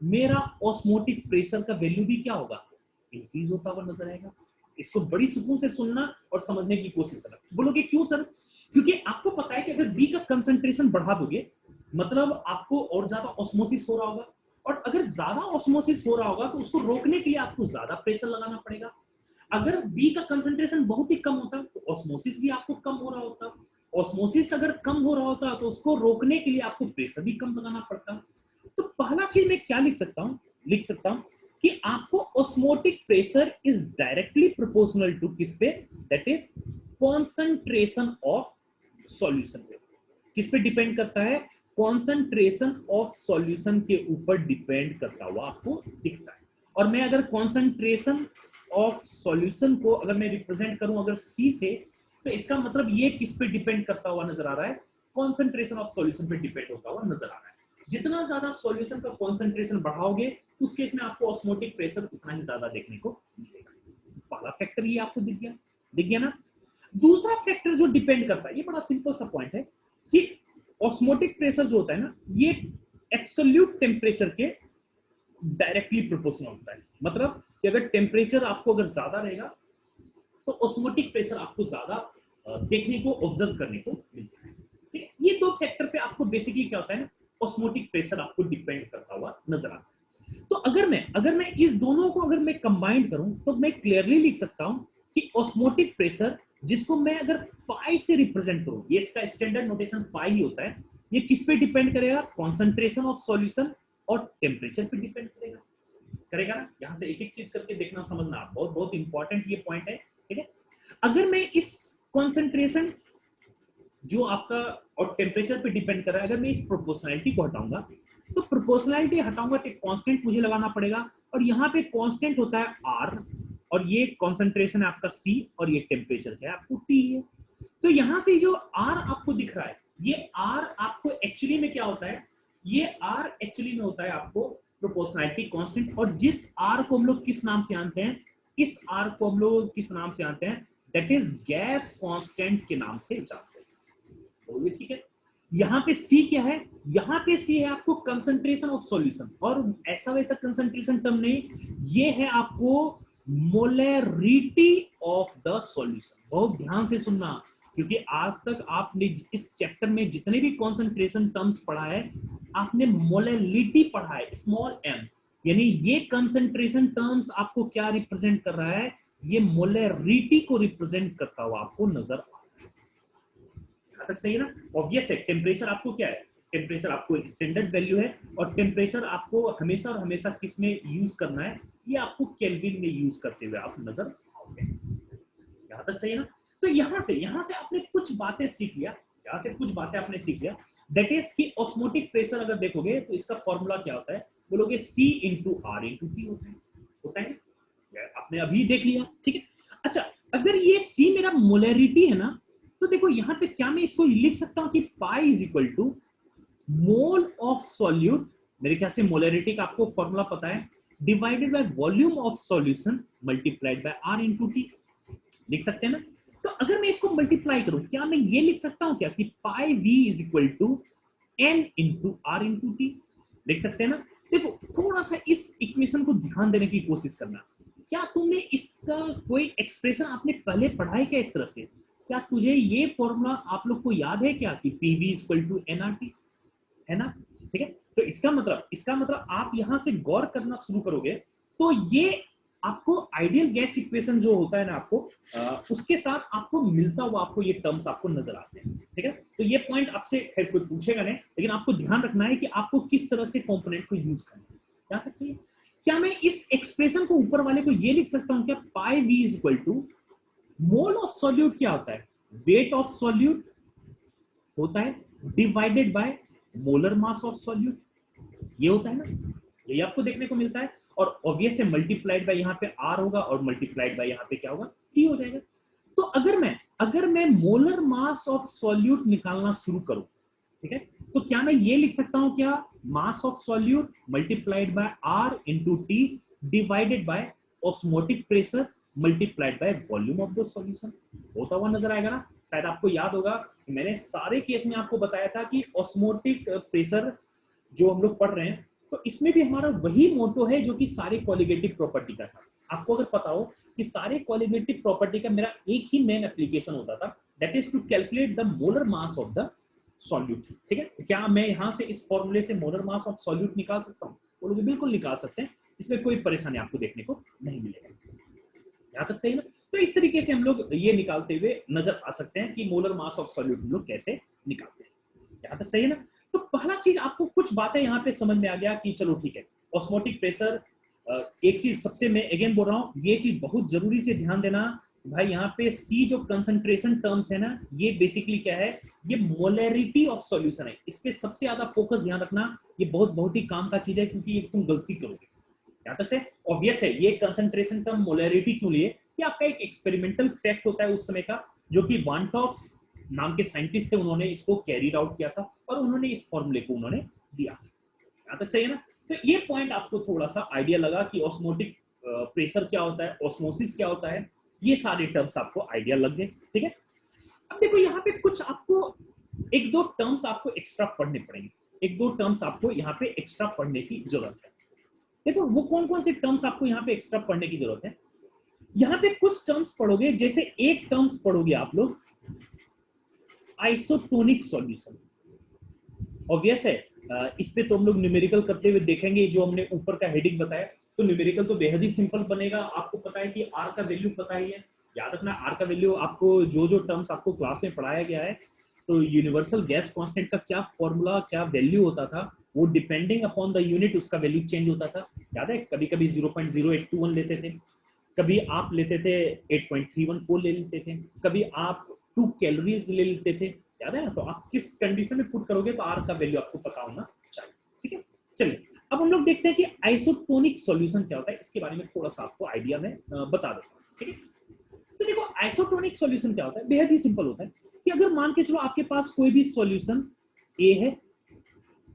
मेरा ऑस्मोटिक प्रेशर का वैल्यू भी क्या होगा, इंक्रीज होता हुआ नजर आएगा? इसको बड़ी सुकून से सुनना और समझने की कोशिश करना। बोलोगे क्यों सर? क्योंकि आपको पता है कि अगर बी का कंसंट्रेशन बढ़ा दोगे मतलब आपको और ज्यादा ऑस्मोसिस हो रहा होगा, और अगर ज्यादा ऑस्मोसिस हो रहा होगा तो उसको रोकने के लिए आपको ज्यादा प्रेशर लगाना पड़ेगा। अगर बी का कंसंट्रेशन बहुत ही कम होता तो ऑस्मोसिस भी आपको कम हो रहा होता, ऑस्मोसिस अगर कम हो रहा होता तो उसको रोकने के लिए आपको प्रेशर भी कम लगाना पड़ता। तो पहला चीज मैं क्या लिख सकता हूं कि आपको osmotic pressure is directly proportional to किस पे, that is concentration of solution पे। किस पे डिपेंड करता है? कॉन्सेंट्रेशन ऑफ सॉल्यूशन के ऊपर डिपेंड करता हुआ आपको दिखता है। और मैं अगर कॉन्सेंट्रेशन ऑफ सॉल्यूशन को अगर मैं रिप्रेजेंट करूं अगर सी से, तो इसका मतलब ये किस पे डिपेंड करता हुआ नजर आ रहा है? कॉन्सेंट्रेशन ऑफ सॉल्यूशन पे डिपेंड होता हुआ नजर आ रहा है। जितना ज्यादा सॉल्यूशन का कॉन्सेंट्रेशन बढ़ाओगे उस केस में आपको ऑस्मोटिक प्रेशर उतना ही ज्यादा देखने को मिलेगा। पहला फैक्टर ये आपको दिख गया ना। दूसरा फैक्टर जो डिपेंड करता है, ये बड़ा सिंपल सा पॉइंट है कि ऑस्मोटिक प्रेशर जो होता है ना, ये एब्सोल्यूट टेम्परेचर के डायरेक्टली प्रोपोर्शनल होता है। मतलब कि अगर टेम्परेचर आपको अगर ज्यादा रहेगा तो ऑस्मोटिक प्रेशर आपको ज्यादा देखने को, ऑब्जर्व करने को मिलता है। ठीक है, ये दो फैक्टर पे आपको बेसिकली क्या होता है ना, ऑस्मोटिक प्रेशर आपको डिपेंड करता हुआ नजर आता है। तो अगर मैं इस दोनों को अगर मैं कंबाइन करूं तो मैं क्लियरली लिख सकता हूं कि ऑस्मोटिक प्रेशर, जिसको मैं अगर पाई से रिप्रेजेंट करूं, ये इसका स्टैंडर्ड नोटेशन पाई ही होता है, ये किस पे डिपेंड करेगा? कॉन्सेंट्रेशन ऑफ सॉल्यूशन और टेम्परेचर पे डिपेंड करेगा ना। यहां से एक एक चीज करके देखना, समझना, बहुत बहुत इंपॉर्टेंट ये पॉइंट है, ठीक है। अगर मैं इस कॉन्सेंट्रेशन जो आपका और टेम्परेचर पे डिपेंड कर रहा है, अगर मैं इस प्रोपोर्शनैलिटी को हटाऊंगा, तो प्रोपोर्शनैलिटी हटाऊंगा तो कांस्टेंट मुझे लगाना पड़ेगा, और यहाँ पे कांस्टेंट होता है R, और ये कॉन्सेंट्रेशन है आपका C, और ये टेम्परेचर है आपको T है। तो यहां से जो R आपको दिख रहा है, ये R आपको एक्चुअली में क्या होता है? ये R एक्चुअली में होता है आपको प्रोपोर्शनैलिटी कांस्टेंट, और जिस R को हम लोग किस नाम से जानते हैं, इस R को हम लोग किस नाम से जानते हैं? दैट इज गैस कांस्टेंट के नाम से जानते हैं। तो ये ठीक है। यहाँ पे C क्या है? यहाँ पे C है आपको कंसंट्रेशन ऑफ सॉल्यूशन, और ऐसा वैसा कंसंट्रेशन टर्म नहीं, ये है आपको मोलरिटी ऑफ द सॉल्यूशन। बहुत ध्यान से सुनना, क्योंकि आज तक आपने इस चैप्टर में जितने भी कंसंट्रेशन टर्म्स पढ़ा है, आपने मोलरिटी पढ़ा है, स्मॉल m, यानी ये कंसंट्रेशन टर्म्स आपको क्या रिप्रेजेंट कर रहा है? ये मोलरिटी को रिप्रेजेंट करता हुआ आपको नजर आ रहा है। यहां तक सही है ना? ऑब्वियस है, टेम्परेचर आपको क्या है? टेम्परेचर आपको एक स्टैंडर्ड वैल्यू है, और टेम्परेचर आपको हमेशा और हमेशा किस में यूज करना है? ये आपको केल्विन में यूज करते हुए आप नजर आओगे। यहां तक सही है ना? तो यहां से आपने कुछ बातें सीख लिया, दैट इज कि ऑस्मोटिक प्रेशर अगर देखोगे तो इसका फॉर्मूला क्या होता है, बोलोगे C into R into T होता है, आपने अभी देख लिया, ठीक है। अच्छा, अगर ये C मेरा मोलैरिटी है ना, तो देखो यहाँ पे क्या मैं इसको लिख सकता हूं कि pi is equal to mole of solute, मेरे ख्याल से मोलैरिटी का आपको फॉर्मूला पता है, divided by volume of solution multiplied by R into T, लिख सकते हैं ना। तो अगर मैं इसको मल्टीप्लाई करूं, क्या मैं ये लिख सकता हूं क्या कि pi V is equal to N into R into T, लिख सकते हैं ना। देखो थोड़ा सा इस इक्वेशन को ध्यान देने की कोशिश करना, क्या तुमने इसका कोई एक्सप्रेशन आपने पहले पढ़ा है क्या इस तरह से? क्या तुझे ये फॉर्मूला आप लोग को याद है क्या कि PV इक्वल टू NRT, है ना? ठीक है, तो इसका मतलब आप यहां से गौर करना शुरू करोगे तो ये आपको आइडियल गैस इक्वेशन जो होता है ना आपको उसके साथ आपको मिलता हुआ आपको ये टर्म्स आपको नजर आते हैं, ठीक है। तो ये पॉइंट आपसे खैर कोई पूछेगा नहीं, लेकिन आपको ध्यान रखना है कि आपको किस तरह से कंपोनेंट को यूज करना है। यहां तक सही है? क्या मैं इस एक्सप्रेशन को ऊपर वाले को ये लिख सकता हूं क्या, pi V is equal to mole of solute क्या होता है, वेट ऑफ सॉल्यूट होता है, divided by molar mass of solute, ये होता है ना, यही आपको देखने को मिलता है। और ऑब्वियस है मल्टीप्लाइड बाय यहाँ पे R होगा और मल्टीप्लाइड बाय यहाँ पे क्या होगा, T हो जाएगा। तो अगर मैं मोलर मास ऑफ सॉल्यूट निकालना शुरू करूं, ठीक है, तो क्या मैं ये लिख सकता हूं क्या, मास of solute multiplied by R into T divided by osmotic pressure multiplied by volume of the solution, होता हुआ नजर आएगा ना। शायद आपको याद होगा कि मैंने सारे केस में आपको बताया था कि ऑस्मोटिक प्रेशर जो हम लोग पढ़ रहे हैं, तो इसमें भी हमारा वही मोटो है जो कि सारे कॉलिगेटिव प्रॉपर्टी का था। आपको अगर पता हो कि सारे कॉलिगेटिव प्रॉपर्टी का मेरा एक ही मेन एप्लीकेशन होता था, that is to calculate the molar mass of the solute, ठीक है। तो क्या मैं यहां से इस फॉर्मूले से मोलर मास ऑफ सॉल्यूट निकाल सकता हूं? बोलोगे बिल्कुल निकाल सकते हैं, इसमें कोई परेशानी आपको देखने को नहीं मिलेगा। यहां तक सही ना? तो इस तरीके से हम लोग ये निकालते हुए नजर आ सकते हैं कि मोलर मास ऑफ सॉल्यूट हम लोग कैसे निकालते हैं। यहां तक सही है ना? तो पहला चीज आपको कुछ बातें यहां पे समझ में आ गया कि चलो ठीक है, ऑस्मोटिक प्रेशर, एक चीज सबसे मैं अगेन बोल रहा हूं, ये चीज बहुत जरूरी से ध्यान देना भाई, यहाँ पे C जो कंसंट्रेशन टर्म्स है ना, ये बेसिकली क्या है, ये मोलैरिटी ऑफ सॉल्यूशन है, इस पे सबसे ज्यादा फोकस ध्यान रखना, ये बहुत ही काम का चीज है, क्योंकि ये तुम गलती करोगे। यहां तक से ऑब्वियस है, ये कंसंट्रेशन टर्म मोलैरिटी क्यों लिए, कि आपका एक एक्सपेरिमेंटल फैक्ट होता है उस समय का, जो कि वांटॉफ नाम के साइंटिस्ट थे, उन्होंने इसको कैरीड आउट किया था और उन्होंने इस फॉर्मूले को उन्होंने दिया। यहां तक सही है ना? तो ये पॉइंट आपको थोड़ा सा आइडिया लगा कि ऑस्मोटिक प्रेशर क्या होता है, ऑस्मोसिस क्या होता है, ये सारे टर्म्स आपको आइडिया लग गए, ठीक है। अब देखो यहाँ पे कुछ आपको एक दो टर्म्स आपको एक्स्ट्रा पढ़ने पड़ेंगे, एक दो टर्म्स आपको यहाँ पे एक्स्ट्रा पढ़ने की जरूरत है। देखो वो कौन कौन से टर्म्स आपको यहाँ पे एक्स्ट्रा पढ़ने की जरूरत है। यहाँ पे कुछ टर्म्स पढ़ोगे, जैसे एक टर्म्स पढ़ोगे आप लोग आइसोटोनिक सॉल्यूशन। ऑब्वियस है, इस पे तो हम लोग न्यूमेरिकल करते हुए देखेंगे, जो हमने ऊपर का हेडिंग बताया, तो न्यूमेरिकल तो बेहद ही सिंपल बनेगा। आपको पता है कि R का वैल्यू पता ही है, याद रखना R का वैल्यू, आपको जो टर्म्स आपको क्लास में पढ़ाया गया है, तो यूनिवर्सल गैस कांस्टेंट का क्या फॉर्मूला, क्या वैल्यू होता था, वो डिपेंडिंग अपॉन द यूनिट उसका वैल्यू चेंज होता था। याद है, कभी कभी 0.0821 लेते थे, कभी आप लेते थे 8.314 ले लेते थे, कभी आप 2 कैलोरीज ले लेते थे, याद है ना। तो आप किस कंडीशन में पुट करोगे तो R का वैल्यू आपको पता होना चाहिए, ठीक है। चलिए अब हम लोग देखते हैं कि आइसोटोनिक सॉल्यूशन क्या होता है, इसके बारे में थोड़ा सा आपको आइडिया में बता देता हूं, ठीक है। तो देखो आइसोटोनिक सॉल्यूशन क्या होता है, बेहद ही सिंपल होता है कि अगर मान के चलो आपके पास कोई भी सॉल्यूशन A है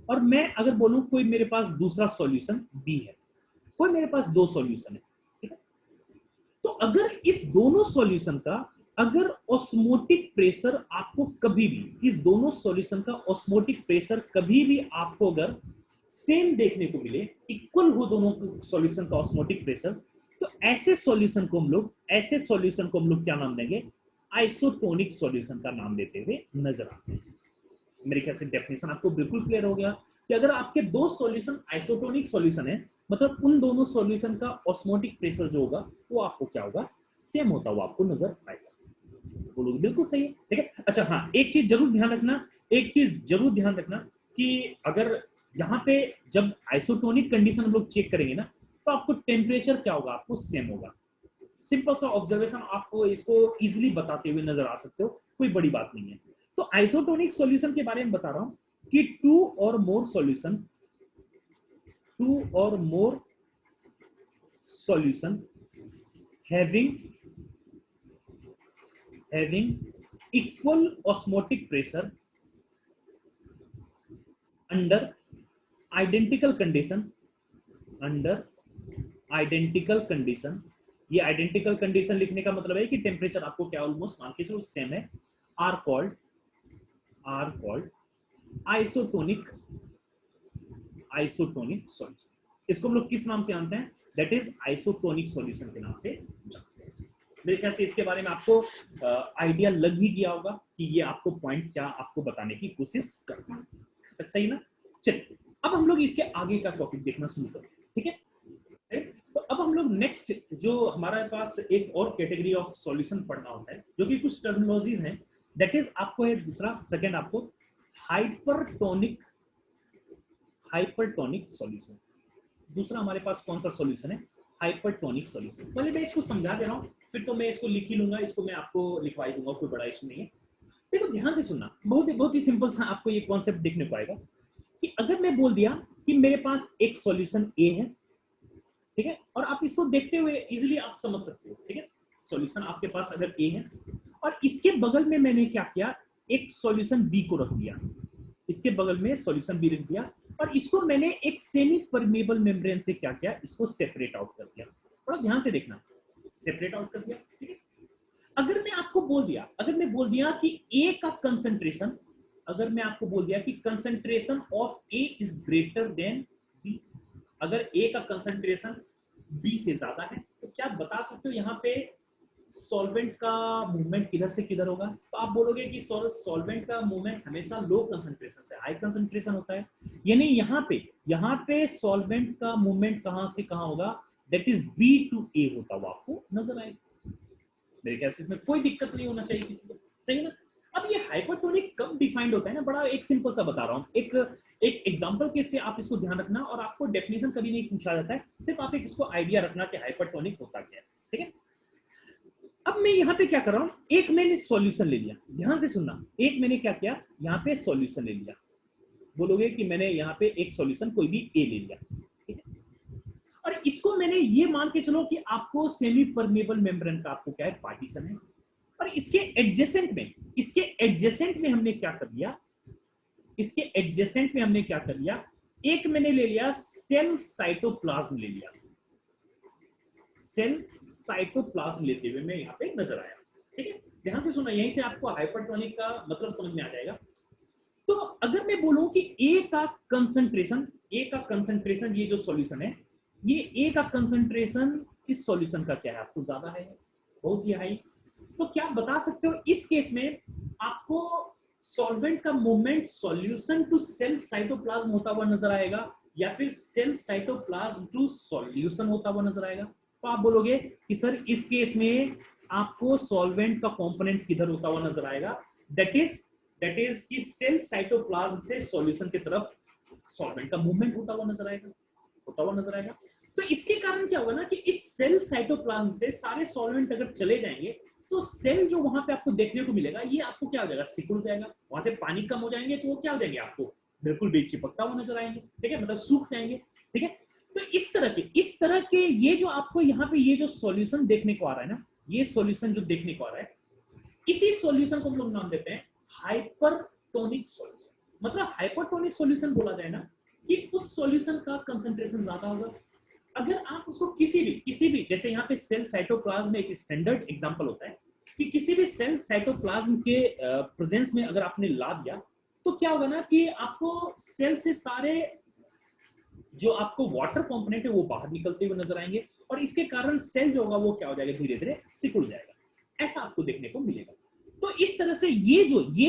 और मैं अगर बोलूं कोई मेरे पास दूसरा सॉल्यूशन B है, कोई मेरे पास दो सॉल्यूशन है, ठीक है। तो अगर इस दोनों सॉल्यूशन का अगर ऑस्मोटिक प्रेशर आपको कभी भी, इस दोनों सॉल्यूशन का ऑस्मोटिक प्रेशर कभी भी आपको अगर सेम देखने को मिले, इक्वल हो दोनों सॉल्यूशन का ऑस्मोटिक प्रेशर, तो ऐसे सॉल्यूशन को हम लोग क्या नाम देंगे, आइसोटोनिक सॉल्यूशन का नाम देते हुए नजर आते हैं। मेरे ख्याल से डेफिनेशन आपको बिल्कुल क्लियर हो गया कि अगर आपके दो सॉल्यूशन आइसोटोनिक सॉल्यूशन है, मतलब उन दोनों सॉल्यूशन का ऑस्मोटिक प्रेशर जो होगा वो आपको क्या होगा, सेम होता हुआ आपको नजर आएगा। बोलोगे बिल्कुल सही है, ठीक है। अच्छा हाँ, एक चीज जरूर ध्यान रखना कि अगर यहाँ पे जब आइसोटोनिक कंडीशन हम लोग चेक करेंगे ना, तो आपको टेम्परेचर क्या होगा, आपको सेम होगा। सिंपल सा ऑब्जर्वेशन, आपको इसको इजीली बताते हुए नजर आ सकते हो, कोई बड़ी बात नहीं है। तो आइसोटोनिक सॉल्यूशन के बारे में बता रहा हूं कि टू और more solution having equal osmotic pressure under identical condition ये आइडेंटिकल कंडीशन लिखने का मतलब है कि टेम्परेचर आपको क्या ऑलमोस्ट मान के चलो सेम है, आर कॉल्ड आइसोटोनिक सॉल्यूशन। इसको हम लोग किस नाम से जानते हैं? दैट इज आइसोटोनिक सॉल्यूशन के नाम से जानते हैं। मेरे ख्याल से इसके बारे में आपको आइडिया लग ही गया होगा कि ये आपको पॉइंट क्या आपको बताने की कोशिश कर रहा है, तक सही ना? चलिए अब हम लोग इसके आगे का टॉपिक देखना शुरू करते हैं, ठीक है? तो अब हम लोग नेक्स्ट जो हमारे पास एक और कैटेगरी ऑफ सॉल्यूशन पढ़ना होता है, जो कि कुछ टर्मिनोलॉजीज हैं, दैट इज आपको है दूसरा सेकंड आपको हाइपरटोनिक सॉल्यूशन। दूसरा हमारे पास कौन सा सॉल्यूशन है? Hypertonic solution. पहले मैं इसको समझा दे रहा हूं, फिर तो मैं इसको लिख ही लूंगा, इसको मैं आपको लिखवा दूंगा, कोई बड़ा इशू नहीं है। देखो ध्यान से सुनना, बहुत ही सिंपल सा आपको ये कॉन्सेप्ट देखने को आएगा कि अगर मैं बोल दिया कि मेरे पास एक सॉल्यूशन ए है, ठीक है, और आप इसको देखते हुए इजीली आप समझ सकते हो, ठीक है? सॉल्यूशन आपके पास अगर ए है और इसके बगल में मैंने क्या किया, एक सॉल्यूशन बी को रख दिया, इसके बगल में सॉल्यूशन बी रख दिया और इसको मैंने एक सेमी परमेबल मेम्ब्रेन से क्या किया, इसको सेपरेट आउट कर दिया। थोड़ा ध्यान से देखना, सेपरेट आउट कर दिया, ठीक है? अगर मैं आपको बोल दिया कि ए का कंसंट्रेशन, अगर मैं आपको बोल दिया कि concentration of A is greater than B, अगर ए का कंसंट्रेशन बी से ज्यादा है, तो क्या बता सकते हो यहाँ पे सॉल्वेंट का मूवमेंट किधर से किधर होगा? तो आप बोलोगे कि सॉल्वेंट का मूवमेंट हमेशा लो कंसंट्रेशन से हाई कंसंट्रेशन होता है, यानी यहाँ पे सॉल्वेंट का मूवमेंट कहां से कहां होगा? That is B to A होता हुआ आपको नजर आएगा। मेरे ख्याल से इसमें कोई दिक्कत नहीं होना चाहिए किसी को, सही ना? अब ये हाइपरटोनिक कब डिफाइंड होता है ना, बड़ा एक सिंपल सा बता रहा हूँ, एक एग्जांपल के से आप इसको ध्यान रखना, और आपको डेफिनेशन कभी नहीं पूछा जाता है, सिर्फ आप इसको आइडिया रखना कि हाइपरटोनिक होता क्या है, ठीक है? अब मैं यहाँ पे क्या कर रहा हूँ, एक मैंने सॉल्यूशन ले लिया, ध्यान से सुनना, एक मैंने क्या किया, यहाँ पे सॉल्यूशन ले लिया, बोलोगे कि मैंने यहाँ पे एक सॉल्यूशन कोई भी ए ले लिया, ठीक है? और इसको मैंने ये मान के चलो कि आपको सेमी परमेबल मेम्ब्रेन का आपको क्या है, पार्टीशन है, और इसके एडजेसेंट में हमने क्या कर लिया, एक मैंने ले लिया सेल साइटोप्लाज्म ले लिया, सेल साइटोप्लाज्म लेते हुए मैं यहाँ पे नजर आया, ठीक है? ध्यान से सुना, यहीं से आपको हाइपरटोनिक का मतलब समझ में आ जाएगा। तो अगर मैं बोलूं कि ए का कंसंट्रेशन ये जो सॉल्यूशन है, ये ए का कंसंट्रेशन इस सॉल्यूशन का क्या है, आपको ज्यादा है, बहुत ही हाई, तो क्या बता सकते हो इस केस में आपको सॉल्वेंट का movement solution to cell cytoplasm होता हुआ नजर आएगा, या फिर सेल साइटोप्लाज्म टू सॉल्यूशन होता हुआ नजर आएगा? तो आप बोलोगे कि सर इस केस में आपको सॉल्वेंट का कंपोनेंट किधर होता हुआ नजर आएगा? दैट इज कि सेल साइटोप्लाज्म से सॉल्यूशन की तरफ सॉल्वेंट का मूवमेंट होता हुआ नजर आएगा। तो इसके कारण क्या होगा ना कि इस सेल साइटोप्लाज्म से सारे सॉल्वेंट अगर चले जाएंगे, तो सेल जो वहां पे आपको देखने को मिलेगा, ये आपको क्या हो जाएगा, सिकुड़ जाएगा, वहां से पानी कम हो जाएंगे, तो वो क्या हो जाएंगे, आपको बिल्कुल बेचिपकता हुआ नजर आएंगे, ठीक है, मतलब सूख जाएंगे, ठीक है? तो इस तरह के ये जो आपको यहाँ पे ये जो सॉल्यूशन देखने को आ रहा है ना, ये सॉल्यूशन जो देखने को आ रहा है, इसी सॉल्यूशन को हम लोग नाम देते हैं हाइपरटोनिक सॉल्यूशन। मतलब हाइपरटोनिक सॉल्यूशन बोला जाए ना कि उस सॉल्यूशन का कंसंट्रेशन ज्यादा होगा। अगर आप उसको किसी भी जैसे यहाँ पे सेल साइटोप्लाज्म में एक स्टैंडर्ड एग्जांपल होता है कि किसी भी सेल साइटोप्लाज्म के प्रेजेंस में अगर आपने ला दिया, तो क्या होगा ना कि आपको सेल से सारे जो आपको वाटर कंपोनेंट है वो बाहर निकलते हुए नजर आएंगे, और इसके कारण सेल जो होगा वो क्या हो जाएगा, धीरे धीरे सिकुड़ जाएगा, ऐसा आपको देखने को मिलेगा। तो इस तरह से ये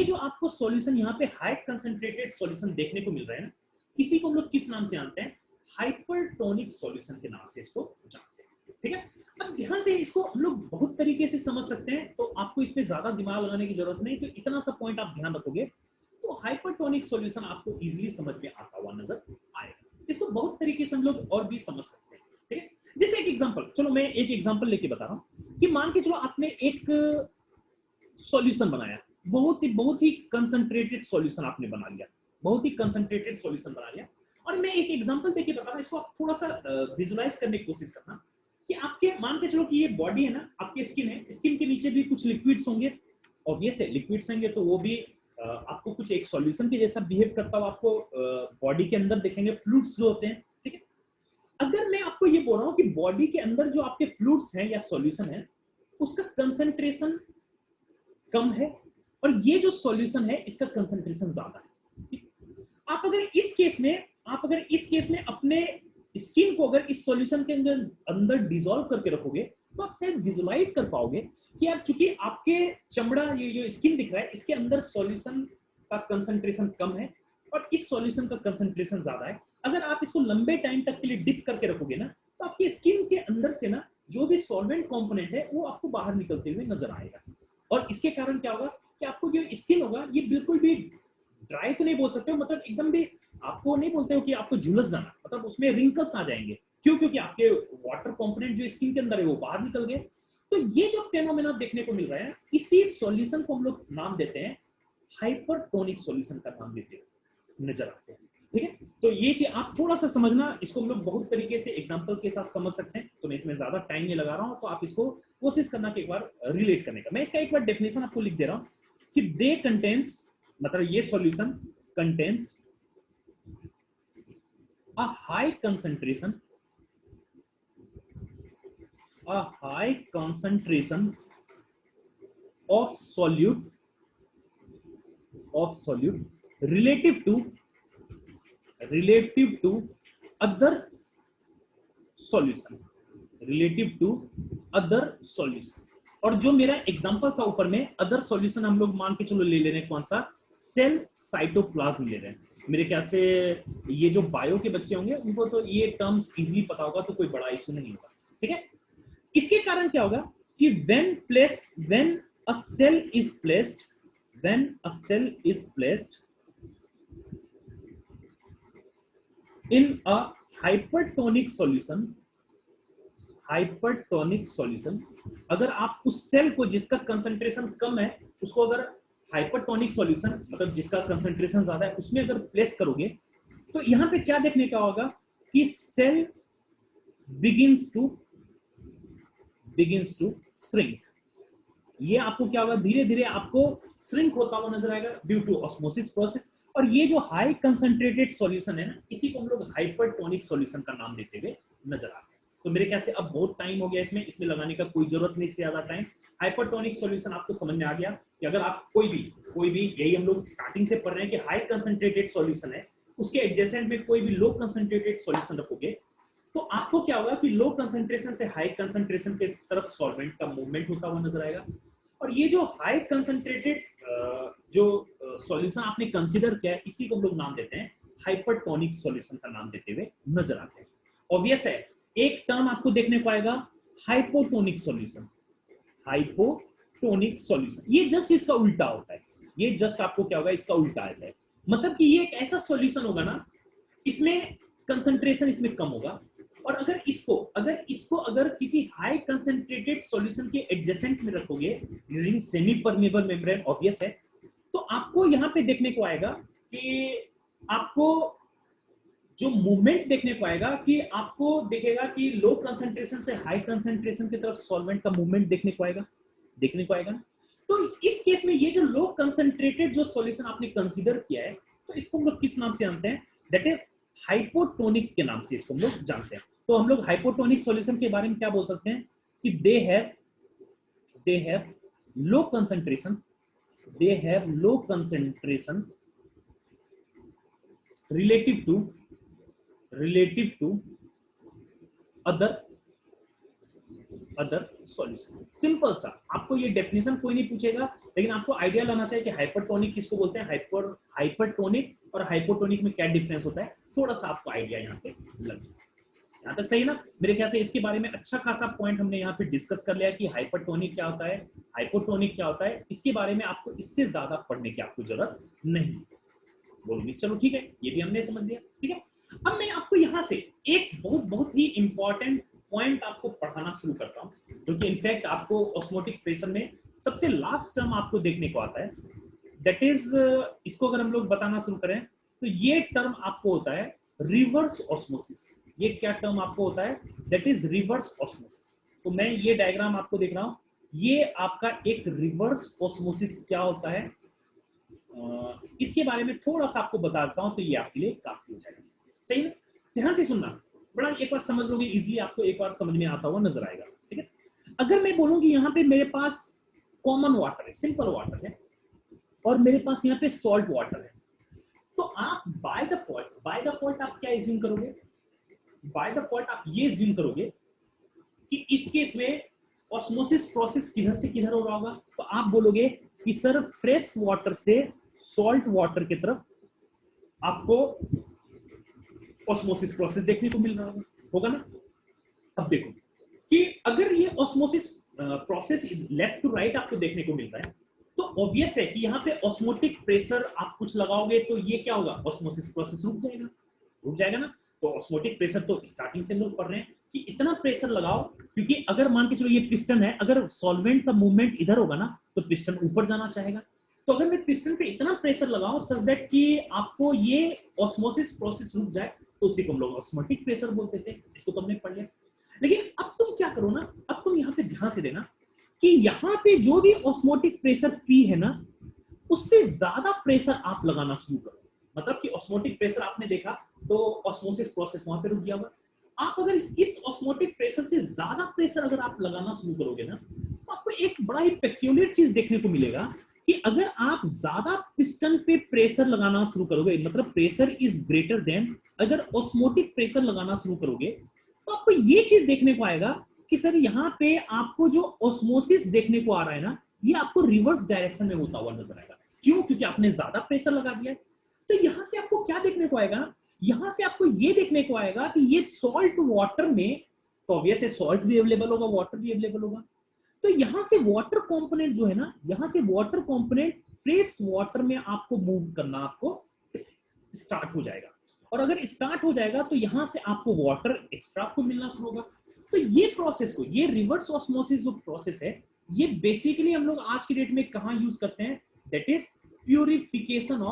जो आपको सॉल्यूशन यहाँ पे हाई कंसंट्रेटेड सॉल्यूशन देखने को मिल रहा है ना, इसी को हम लोग किस नाम से जानते हैं, हाइपरटोनिक सॉल्यूशन के नाम से इसको जानते हैं, ठीक है? अब ध्यान से इसको हम लोग बहुत तरीके से समझ सकते हैं, तो आपको इस पे ज्यादा दिमाग लगाने की जरूरत नहीं, तो इतना सा पॉइंट आप ध्यान रखोगे तो हाइपरटोनिक सॉल्यूशन आपको इजीली समझ में आता हुआ नजर आएगा। इसको बहुत तरीके से हम लोग और भी समझ सकते हैं, ठीक है? जैसे एक एग्जांपल, चलो मैं एक एग्जांपल लेके बता रहा हूं। कि मान के चलो आपने एक सॉल्यूशन बनाया, बहुत ही कंसंट्रेटेड सॉल्यूशन आपने बना लिया, बहुत ही कंसंट्रेटेड सॉल्यूशन बना लिया। और मैं एक एग्जांपल देके बता रहा हूं, इसको आप थोड़ा सा विजुलाइज करने की कोशिश करना कि आपके मान के चलो कि ये बॉडी है ना, आपकी स्किन है, स्किन के नीचे भी कुछ लिक्विड्स होंगे, ऑब्वियस है लिक्विड्स होंगे, तो वो भी आपको कुछ एक सॉल्यूशन के जैसा बिहेव करता हुआ आपको बॉडी के अंदर देखेंगे, फ्लूइड्स जो होते हैं, ठीक है। अगर मैं आपको ये बोल रहा हूँ कि बॉडी के अंदर जो आपके फ्लूइड्स हैं या सॉल्यूशन है, उसका कंसंट्रेशन कम है और ये जो सॉल्यूशन है इसका कंसंट्रेशन ज्यादा है। आप अगर इस केस में अपने स्किन को अगर इस सॉल्यूशन के अंदर डिसॉल्व करके रखोगे तो आप शायद विजुलाइज कर पाओगे कि यार चूंकि आपके चमड़ा, ये जो स्किन दिख रहा है, इसके अंदर सॉल्यूशन का कंसंट्रेशन कम है और इस सॉल्यूशन का कंसंट्रेशन ज्यादा है। अगर आप इसको लंबे टाइम तक के लिए डिप करके रखोगे ना, तो आपकी स्किन के अंदर से ना जो भी सॉल्वेंट कंपोनेंट है वो आपको बाहर निकलते हुए नजर आएगा। और इसके कारण क्या होगा कि आपको जो स्किन होगा ये बिल्कुल भी ड्राई तो नहीं बोल सकते हो, मतलब एकदम भी आपको नहीं बोलते हो कि आपको झुलस जाना, मतलब उसमें रिंकल्स आ जाएंगे। क्यों? क्योंकि आपके वाटर कंपोनेंट जो स्किन के अंदर है वो बाहर निकल गए। तो ये जो फेनोमेना देखने को मिल रहा है, इसी सॉल्यूशन को हम लोग नाम देते हैं हाइपरटोनिक सॉल्यूशन का नाम देते हैं, नजर आते हैं, ठीक है। तो ये चीज आप थोड़ा सा समझना, इसको हम लोग बहुत तरीके से एग्जांपल के साथ समझ सकते हैं, तो मैं इसमें ज्यादा टाइम नहीं लगा रहा हूं, तो आप इसको कोशिश करना कि एक बार रिलेट करने का। मैं इसका एक बार डेफिनेशन आपको लिख दे रहा हूं कि दे कंटेन्स, मतलब ये solution contains a high concentration of solute relative to other solution। और जो मेरा एग्जांपल था ऊपर में, अदर सॉल्यूशन हम लोग मान के चलो ले ले रहे हैं, कौन सा? सेल साइटोप्लाज्म ले रहे हैं। मेरे ख्याल से ये जो बायो के बच्चे होंगे उनको तो ये टर्म्स इजीली पता होगा, तो कोई बड़ा इशू नहीं होगा, ठीक है। इसके कारण क्या होगा कि when a cell is placed in a hypertonic solution, अगर आप उस सेल को जिसका कंसंट्रेशन कम है उसको अगर हाइपरटोनिक सॉल्यूशन, मतलब जिसका कंसंट्रेशन ज्यादा है, उसमें अगर प्लेस करोगे तो यहां पे क्या देखने का होगा कि सेल बिगिंस टू श्रिंक। ये आपको क्या होगा, धीरे धीरे आपको श्रिंक होता हुआ नजर आएगा ड्यू टू ऑस्मोसिस प्रोसेस। और ये जो हाई कंसंट्रेटेड सॉल्यूशन है ना, इसी को हम लोग हाइपरटोनिक सॉल्यूशन का नाम देते हुए नजर आते हैं। तो मेरे ख्याल से अब बहुत टाइम हो गया इसमें लगाने का कोई जरूरत नहीं, से ज्यादा टाइम। हाइपरटोनिक सॉल्यूशन आपको समझ में आ गया कि अगर आप कोई भी यही हम लोग स्टार्टिंग से पढ़ रहे हैं कि हाई कंसंट्रेटेड सॉल्यूशन है, उसके एडजेसेंट में कोई भी लो कंसंट्रेटेड सॉल्यूशन रखोगे तो आपको क्या होगा कि लो कंसंट्रेशन से हाई कंसंट्रेशन के तरफ सॉल्वेंट का मूवमेंट होता हुआ नजर आएगा। और ये जो हाई कंसंट्रेटेड जो सॉल्यूशन आपने कंसीडर किया है, इसी को हम लोग नाम देते हैं हाइपरटोनिक सॉल्यूशन का नाम देते हुए नजर आते हैं। ऑब्वियस है, एक टर्म आपको देखने को आएगा हाइपोटोनिक सॉल्यूशन। ये जस्ट इसका उल्टा होता है, ये जस्ट आपको क्या होगा, इसका उल्टा आता है। मतलब कि ये एक ऐसा सॉल्यूशन होगा ना, इसमें कंसंट्रेशन इसमें कम होगा, और अगर इसको किसी हाई कंसंट्रेटेड सॉल्यूशन के एडजेसेंट में रखोगे using semi permeable membrane, obvious है, तो आपको यहां पे देखने को आएगा कि आपको जो मूवमेंट देखने को आएगा कि आपको देखेगा कि लो कंसंट्रेशन से हाई कंसंट्रेशन की तरफ सॉल्वेंट का मूवमेंट देखने को आएगा ना। तो इस केस में ये जो लो कंसंट्रेटेड जो सॉल्यूशन आपने कंसीडर किया है, तो इसको हम लोग किस नाम से जानते हैं? दैट इज हाइपोटोनिक के नाम से इसको हम लोग जानते हैं। तो हम लोग हाइपोटोनिक सॉल्यूशन के बारे में क्या बोल सकते हैं कि they have low concentration relative to other solution। Simple सा, आपको ये डेफिनेशन कोई नहीं पूछेगा, लेकिन आपको आइडिया लाना चाहिए कि हाइपरटोनिक किसको बोलते हैं, हाइपरटोनिक और हाइपोटोनिक में क्या डिफरेंस होता है, थोड़ा सा आपको आइडिया यहाँ पे लग। यहाँ तक सही ना? मेरे ख्याल से इसके बारे में अच्छा खासा पॉइंट हमने यहाँ पे डिस्कस कर लिया कि हाइपरटोनिक क्या होता है, हाइपोटोनिक क्या होता है। इसके बारे में आपको इससे ज्यादा पढ़ने की आपको जरूरत नहीं बोलूंगी। चलो ठीक है, ये भी हमने समझ लिया, ठीक है। अब मैं आपको यहाँ से एक बहुत ही इंपॉर्टेंट पॉइंट आपको पढ़ाना शुरू करता हूँ, क्योंकि इनफैक्ट आपको ऑस्मोटिक प्रेशर में सबसे लास्ट टर्म आपको देखने को आता है, दैट इज, इसको अगर हम लोग बताना शुरू करें तो ये टर्म आपको होता है रिवर्स ऑस्मोसिस। ये क्या टर्म आपको होता है? That is reverse osmosis. तो मैं ये डायग्राम आपको देख रहा हूं, ये आपका एक रिवर्स ऑस्मोसिस क्या होता है, इसके बारे में थोड़ा सा आपको बताता हूं तो ये आपके लिए काफी हो जाएगा। सही है, ध्यान से सुनना, बड़ा एक बार समझ लोगे इजीली, आपको एक बार समझ में आता हुआ नजर आएगा। ठीक है, अगर मैं बोलूं कि यहाँ पे मेरे पास कॉमन वाटर है, सिंपल वाटर है, और मेरे पास यहाँ पे सॉल्ट वाटर है, तो आप बाय डिफॉल्ट आप क्या एज्यूम करोगे? बाय डिफॉल्ट आप ये एज्यूम करोगे कि इस केस में ऑस्मोसिस प्रोसेस किधर से किधर हो रहा होगा, तो आप बोलोगे कि सर फ्रेश वाटर से सॉल्ट वाटर की तरफ आपको ऑस्मोसिस प्रोसेस देखने को मिल रहा होगा ना। अब देखो कि अगर ये osmosis process left to right आपको देखने को मिल रहा है, तो ऑब्वियस है कि यहाँ पे ऑस्मोटिक प्रेशर आप कुछ लगाओगे तो ये क्या होगा, ऑस्मोसिस प्रोसेस रुक जाएगा ना। तो ऑस्मोटिक प्रेशर तो स्टार्टिंग से हम लोग पढ़ रहे हैं कि इतना प्रेशर लगाओ, क्योंकि अगर मान के चलो ये पिस्टन है, अगर सॉल्वेंट का मूवमेंट इधर होगा ना तो पिस्टन ऊपर जाना चाहेगा। तो अगर मैं पिस्टन पे इतना प्रेशर लगाऊं सच दैट कि आपको ये ऑस्मोसिस प्रोसेस रुक जाए, तो उसी को हम लोग ऑस्मोटिक प्रेशर बोलते थे। इसको तो हमने पढ़ लिया। लेकिन अब तुम क्या करो ना, अब तुम यहाँ पे ध्यान से देना कि यहाँ पे जो भी ऑस्मोटिक प्रेशर P है ना, उससे ज्यादा प्रेशर आप लगाना शुरू करो। मतलब कि ऑस्मोटिक प्रेशर आपने देखा तो ऑस्मोसिस प्रोसेस वहां पे रुक गया होगा। आप अगर इस ऑस्मोटिक प्रेशर से ज्यादा प्रेशर अगर आप लगाना शुरू करोगे ना, तो आपको एक बड़ा ही पेक्यूलियर चीज देखने को मिलेगा कि अगर आप ज्यादा पिस्टन पे प्रेशर लगाना शुरू करोगे, मतलब प्रेशर इज ग्रेटर देन, अगर ऑस्मोटिक प्रेशर लगाना शुरू करोगे, तो आपको ये चीज देखने को आएगा कि सर यहाँ पे आपको जो ऑस्मोसिस देखने को आ रहा है ना, ये आपको रिवर्स डायरेक्शन में होता हुआ नजर आएगा। क्यों? क्योंकि आपने ज्यादा प्रेशर लगा दिया है। तो यहां से आपको क्या देखने को आएगा? यहां से आपको ये देखने को आएगा कि ये सॉल्ट वाटर में, तो ऑब्वियस है सॉल्ट भी अवेलेबल होगा, वाटर भी अवेलेबल होगा। तो यहां से वाटर कंपोनेंट जो है ना, यहां से वाटर कंपोनेंट फ्रेश वाटर में आपको मूव करना आपको स्टार्ट हो जाएगा। और अगर स्टार्ट हो जाएगा तो यहां से आपको वाटर एक्स्ट्रा आपको मिलना शुरू होगा। तो ये प्रोसेस को, ये रिवर्स ऑस्मोसिस जो प्रोसेस है, ये बेसिकली हम लोग आज की डेट में कहां यूज करते हैं? That is purification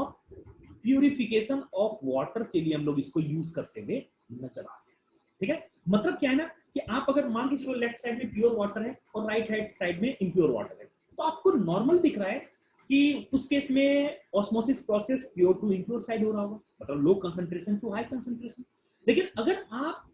of water के लिए हम लोग इसको यूज करते हुए नजर आते हैं। ठीक है, मतलब क्या है ना कि आप अगर मान के चलो लेफ्ट साइड में प्योर वाटर है और राइट हैंड साइड में इम्प्योर वाटर है, तो आपको नॉर्मल दिख रहा है कि उस केस में osmosis process pure to impure side हो रहा होगा, मतलब low concentration to high concentration. लेकिन अगर आप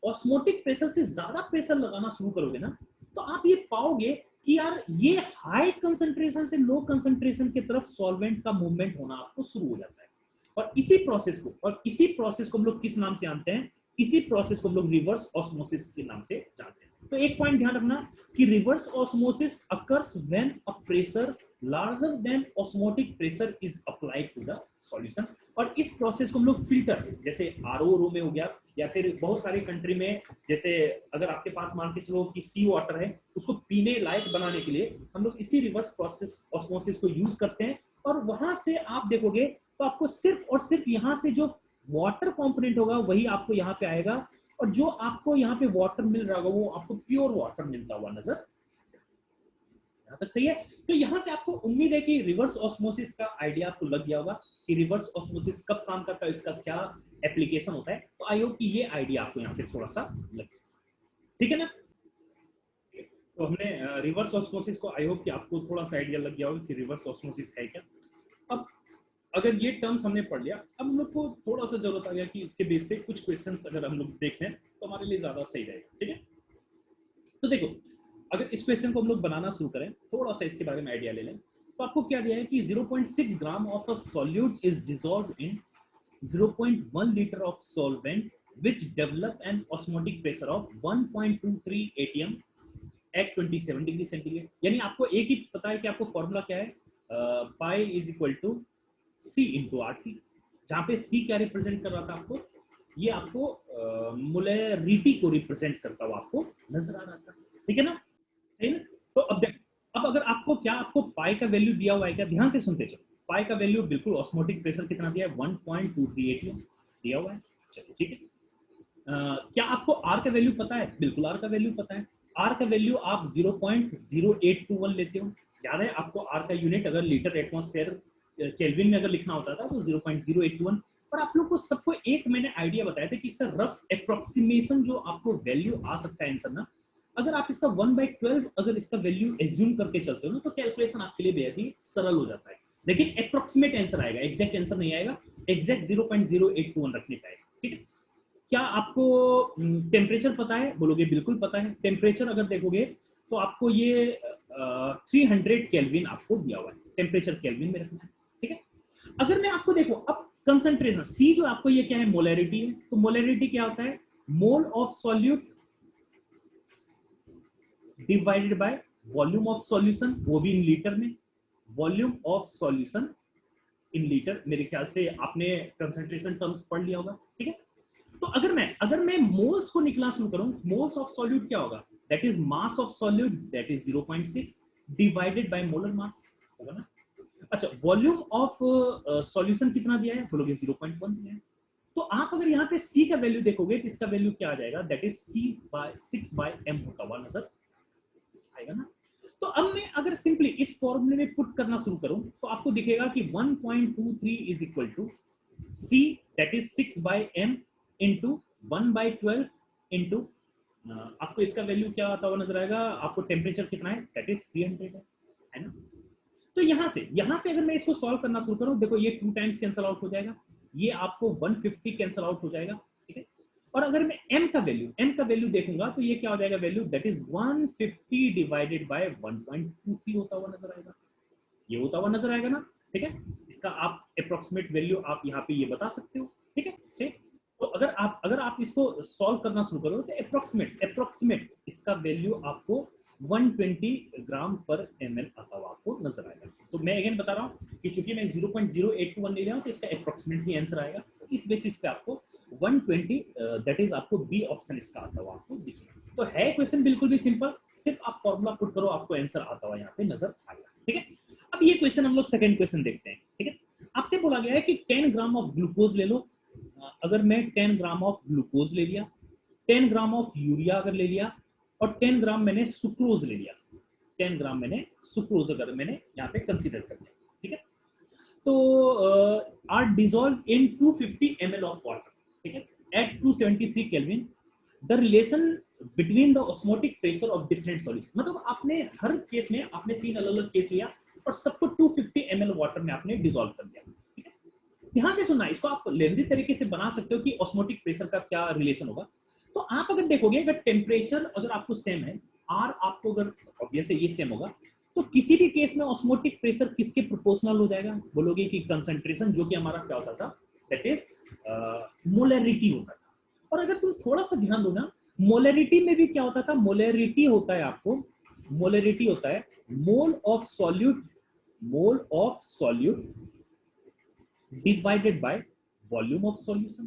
ऑस्मोटिक प्रेशर से ज्यादा प्रेशर लगाना शुरू करोगे ना, तो आप ये पाओगे कि यार ये हाई कंसंट्रेशन से लो कंसंट्रेशन की तरफ सॉल्वेंट का मूवमेंट होना आपको शुरू हो जाता है। और इसी प्रोसेस को हम लोग किस नाम से जानते हैं? इसी प्रोसेस को हम लोग रिवर्स ऑस्मोसिस के नाम से जानते हैं। तो एक पॉइंट ध्यान रखना कि reverse osmosis occurs when a pressure larger than osmotic pressure is applied to the solution. और इस प्रोसेस को हम लोग फिल्टर, जैसे आरओ में हो गया, या फिर बहुत सारी कंट्री में, जैसे अगर आपके पास मान के चलो कि सी वाटर है, उसको पीने लायक बनाने के लिए हम लोग इसी रिवर्स प्रोसेस ऑस्मोसिस को यूज करते हैं। और वहां से आप देखोगे तो आपको सिर्फ और सिर्फ यहाँ से जो वाटर कंपोनेंट होगा वही आपको यहाँ पे आएगा, और जो आपको यहाँ पे वाटर मिल रहा होगा वो आपको प्योर वाटर मिलता हुआ नजर। यहाँ तक सही है? तो यहाँ से आपको उम्मीद है कि रिवर्स ऑस्मोसिस का आइडिया आपको लग गया होगा कि रिवर्स ऑस्मोसिस कब काम करता है, इसका क्या एप्लीकेशन होता है। तो आई होप कि ये आइडिया आपको यहाँ पे थोड़ा सा लग गया। ठीक है ना? तो हमने रिवर्स ऑस्मोसिस को, आई होप कि आपको थोड़ा सा आइडिया लग गया होगा कि रिवर्स ऑस्मोसिस है क्या। अब अगर ये टर्म्स हमने पढ़ लिया, अब हम लोग को थोड़ा सा जरूरत आ गया कि इसके बेस पे कुछ क्वेश्चंस अगर हम लोग देख लें तो हमारे लिए ज्यादा सही रहेगा। ठीक है, तो देखो अगर इस क्वेश्चन को हम लोग बनाना शुरू करें, थोड़ा सा इसके बारे में आइडिया ले लें, तो आपको क्या दिया है कि 0.6 gram of a solute is dissolved in 0.1 litre of solvent which develop an osmotic pressure of 1.23 atm at 27 degree centigrade. यानी आपको एक ही पता है कि आपको फॉर्मूला क्या है, pi is equal to C into RT, जहां पे C क्या रिप्रेजेंट कर रहा था आपको, ये आपको मोलरिटी को रिप्रेजेंट करता हुआ आपको नजर आ रहा था। ठीक है ना? सही ना? तो अब देख, अब अगर आपको क्या, आपको पाई का वैल्यू दिया हुआ है क्या? ध्यान से सुनते चलो, पाई का वैल्यू बिल्कुल ऑस्मोटिक प्रेशर कितना दिया है? 1.23 atm दिया हुआ है। चलिए ठीक है, क्या आपको आर का वैल्यू पता है? बिल्कुल आर का वैल्यू पता है। आर का वैल्यू आप 0.0821 लेते हो। याद है आपको आर का यूनिट अगर लीटर एटमॉस्फेयर केल्विन में अगर लिखना होता था तो 0.081। और आप लोग को सबको एक मैंने आइडिया बताया था कि इसका रफ अप्रोक्सीमेशन जो आपको वैल्यू आ सकता है आंसर ना, अगर आप इसका 1/12 अगर इसका वैल्यू एज्यूम करके चलते हो ना तो कैलकुलेशन आपके लिए बेहद ही सरल हो जाता है। लेकिन अप्रोक्सीमेट आंसर आएगा, एग्जैक्ट आंसर नहीं आएगा। एग्जैक्ट 0.0821 रखने का आएगा। ठीक है। क्या आपको टेम्परेचर पता है? बोलोगे बिल्कुल पता है। टेम्परेचर अगर देखोगे तो आपको ये 300 केल्विन आपको दिया हुआ है, टेम्परेचर केल्विन में रखना है। ठीक है। अगर मैं आपको देखो अब कंसंट्रेशन सी जो आपको ये क्या है, मोलैरिटी है। तो मोलैरिटी क्या होता है? Mole of solute divided by volume of solution, वो भी इन लीटर में। Volume of solution in litre, मेरे ख्याल से आपने कंसंट्रेशन टर्म्स पढ़ लिया होगा। ठीक है। तो अगर मैं मोल्स को निकलना शुरू करूं, मोल्स ऑफ सॉल्यूट क्या होगा? That is mass of solute, that is 0.6 divided by molar मास, होगा ना। अच्छा, वॉल्यूम ऑफ सॉल्यूशन कितना दिया है? बोलोगे 0.1 दिया है। तो आप अगर यहाँ पे C का वैल्यू देखोगे तो इसका वैल्यू क्या आ जाएगा? दैट इज C/6/m होता हुआ नजर आएगा ना। तो अब मैं अगर सिंपली इस फॉर्मूले में पुट करना शुरू करूं तो आपको दिखेगा कि 1.23 is equal to C, that is 6/m into 1/12 into आपको इसका वैल्यू क्या आता हुआ नजर आएगा? आपको टेम्परेचर कितना है? दैट इज 300 है ना। तो यहां से अगर मैं इसको सॉल्व करना शुरू करूं, देखो ये 2 टाइम्स कैंसिल आउट हो जाएगा, ये आपको 150 कैंसिल आउट हो जाएगा। ठीक है। और अगर मैं m का वैल्यू देखूंगा तो ये क्या हो जाएगा value? That is 150 divided by 1.23 होता हुआ नजर आएगा। ये होता हुआ नजर आएगा ना। ठीक है। इसका आप अप्रोक्सीमेट वैल्यू आप यहाँ पे ये बता सकते हो। ठीक है। से तो अगर आप इसको सॉल्व करना शुरू करो तो अप्रोक्सीमेट इसका वैल्यू आपको 120 ग्राम पर ml आता हुआ आपको नजर आएगा। तो मैं अगेन बता रहा हूँ कि चूंकि मैं 0.0821 ले रहा हूँ तो इसका अप्रोक्सीमेट ही आंसर आएगा। इस बेसिस पे आपको 120 दैट इज आपको बी ऑप्शन इसका आता हुआ आपको दिखेगा। तो है क्वेश्चन बिल्कुल भी सिंपल, सिर्फ आप फॉर्मूला पुट करो आपको आंसर आता हुआ यहाँ पे नजर आएगा। ठीक है। अब ये क्वेश्चन हम लोग सेकंड क्वेश्चन देखते हैं। ठीक है। आपसे बोला गया है कि 10 ग्राम ऑफ ग्लूकोज ले लो। अगर मैं 10 ग्राम ऑफ ग्लूकोज ले लिया, 10 ग्राम ऑफ यूरिया अगर ले लिया और 10 ग्राम मैंने सुक्रोज ले लिया, 10 ग्राम मैंने सुक्रोज अगर मैंने यहाँ पे कंसीडर कर लिया। ठीक है। तो are dissolve in 250 ml of water. ठीक है। At 273 kelvin the relation between the osmotic pressure of different solution. मतलब आपने हर केस में आपने 3 अलग अलग केस लिया और सबको 250 ml वाटर में आपने डिजोल्व कर दिया। ठीक है। ध्यान से सुनना, इसको आप लेंदी तरीके से बना सकते हो कि ऑस्मोटिक प्रेशर का क्या रिलेशन होगा। तो आप अगर देखोगे अगर टेम्परेचर अगर आपको सेम है, आर आपको अगर ऑब्वियस ये सेम होगा, तो किसी भी केस में ऑस्मोटिक प्रेशर किसके प्रोपोर्शनल हो जाएगा? बोलोगे कि कंसंट्रेशन जो कि हमारा क्या होता था, दैट इज मोलैरिटी होता था। और अगर तुम थोड़ा सा ध्यान दो ना, मोलैरिटी में भी क्या होता था? मोलैरिटी होता है आपको, मोलैरिटी होता है mole of solute, mole of solute divided by volume of solution.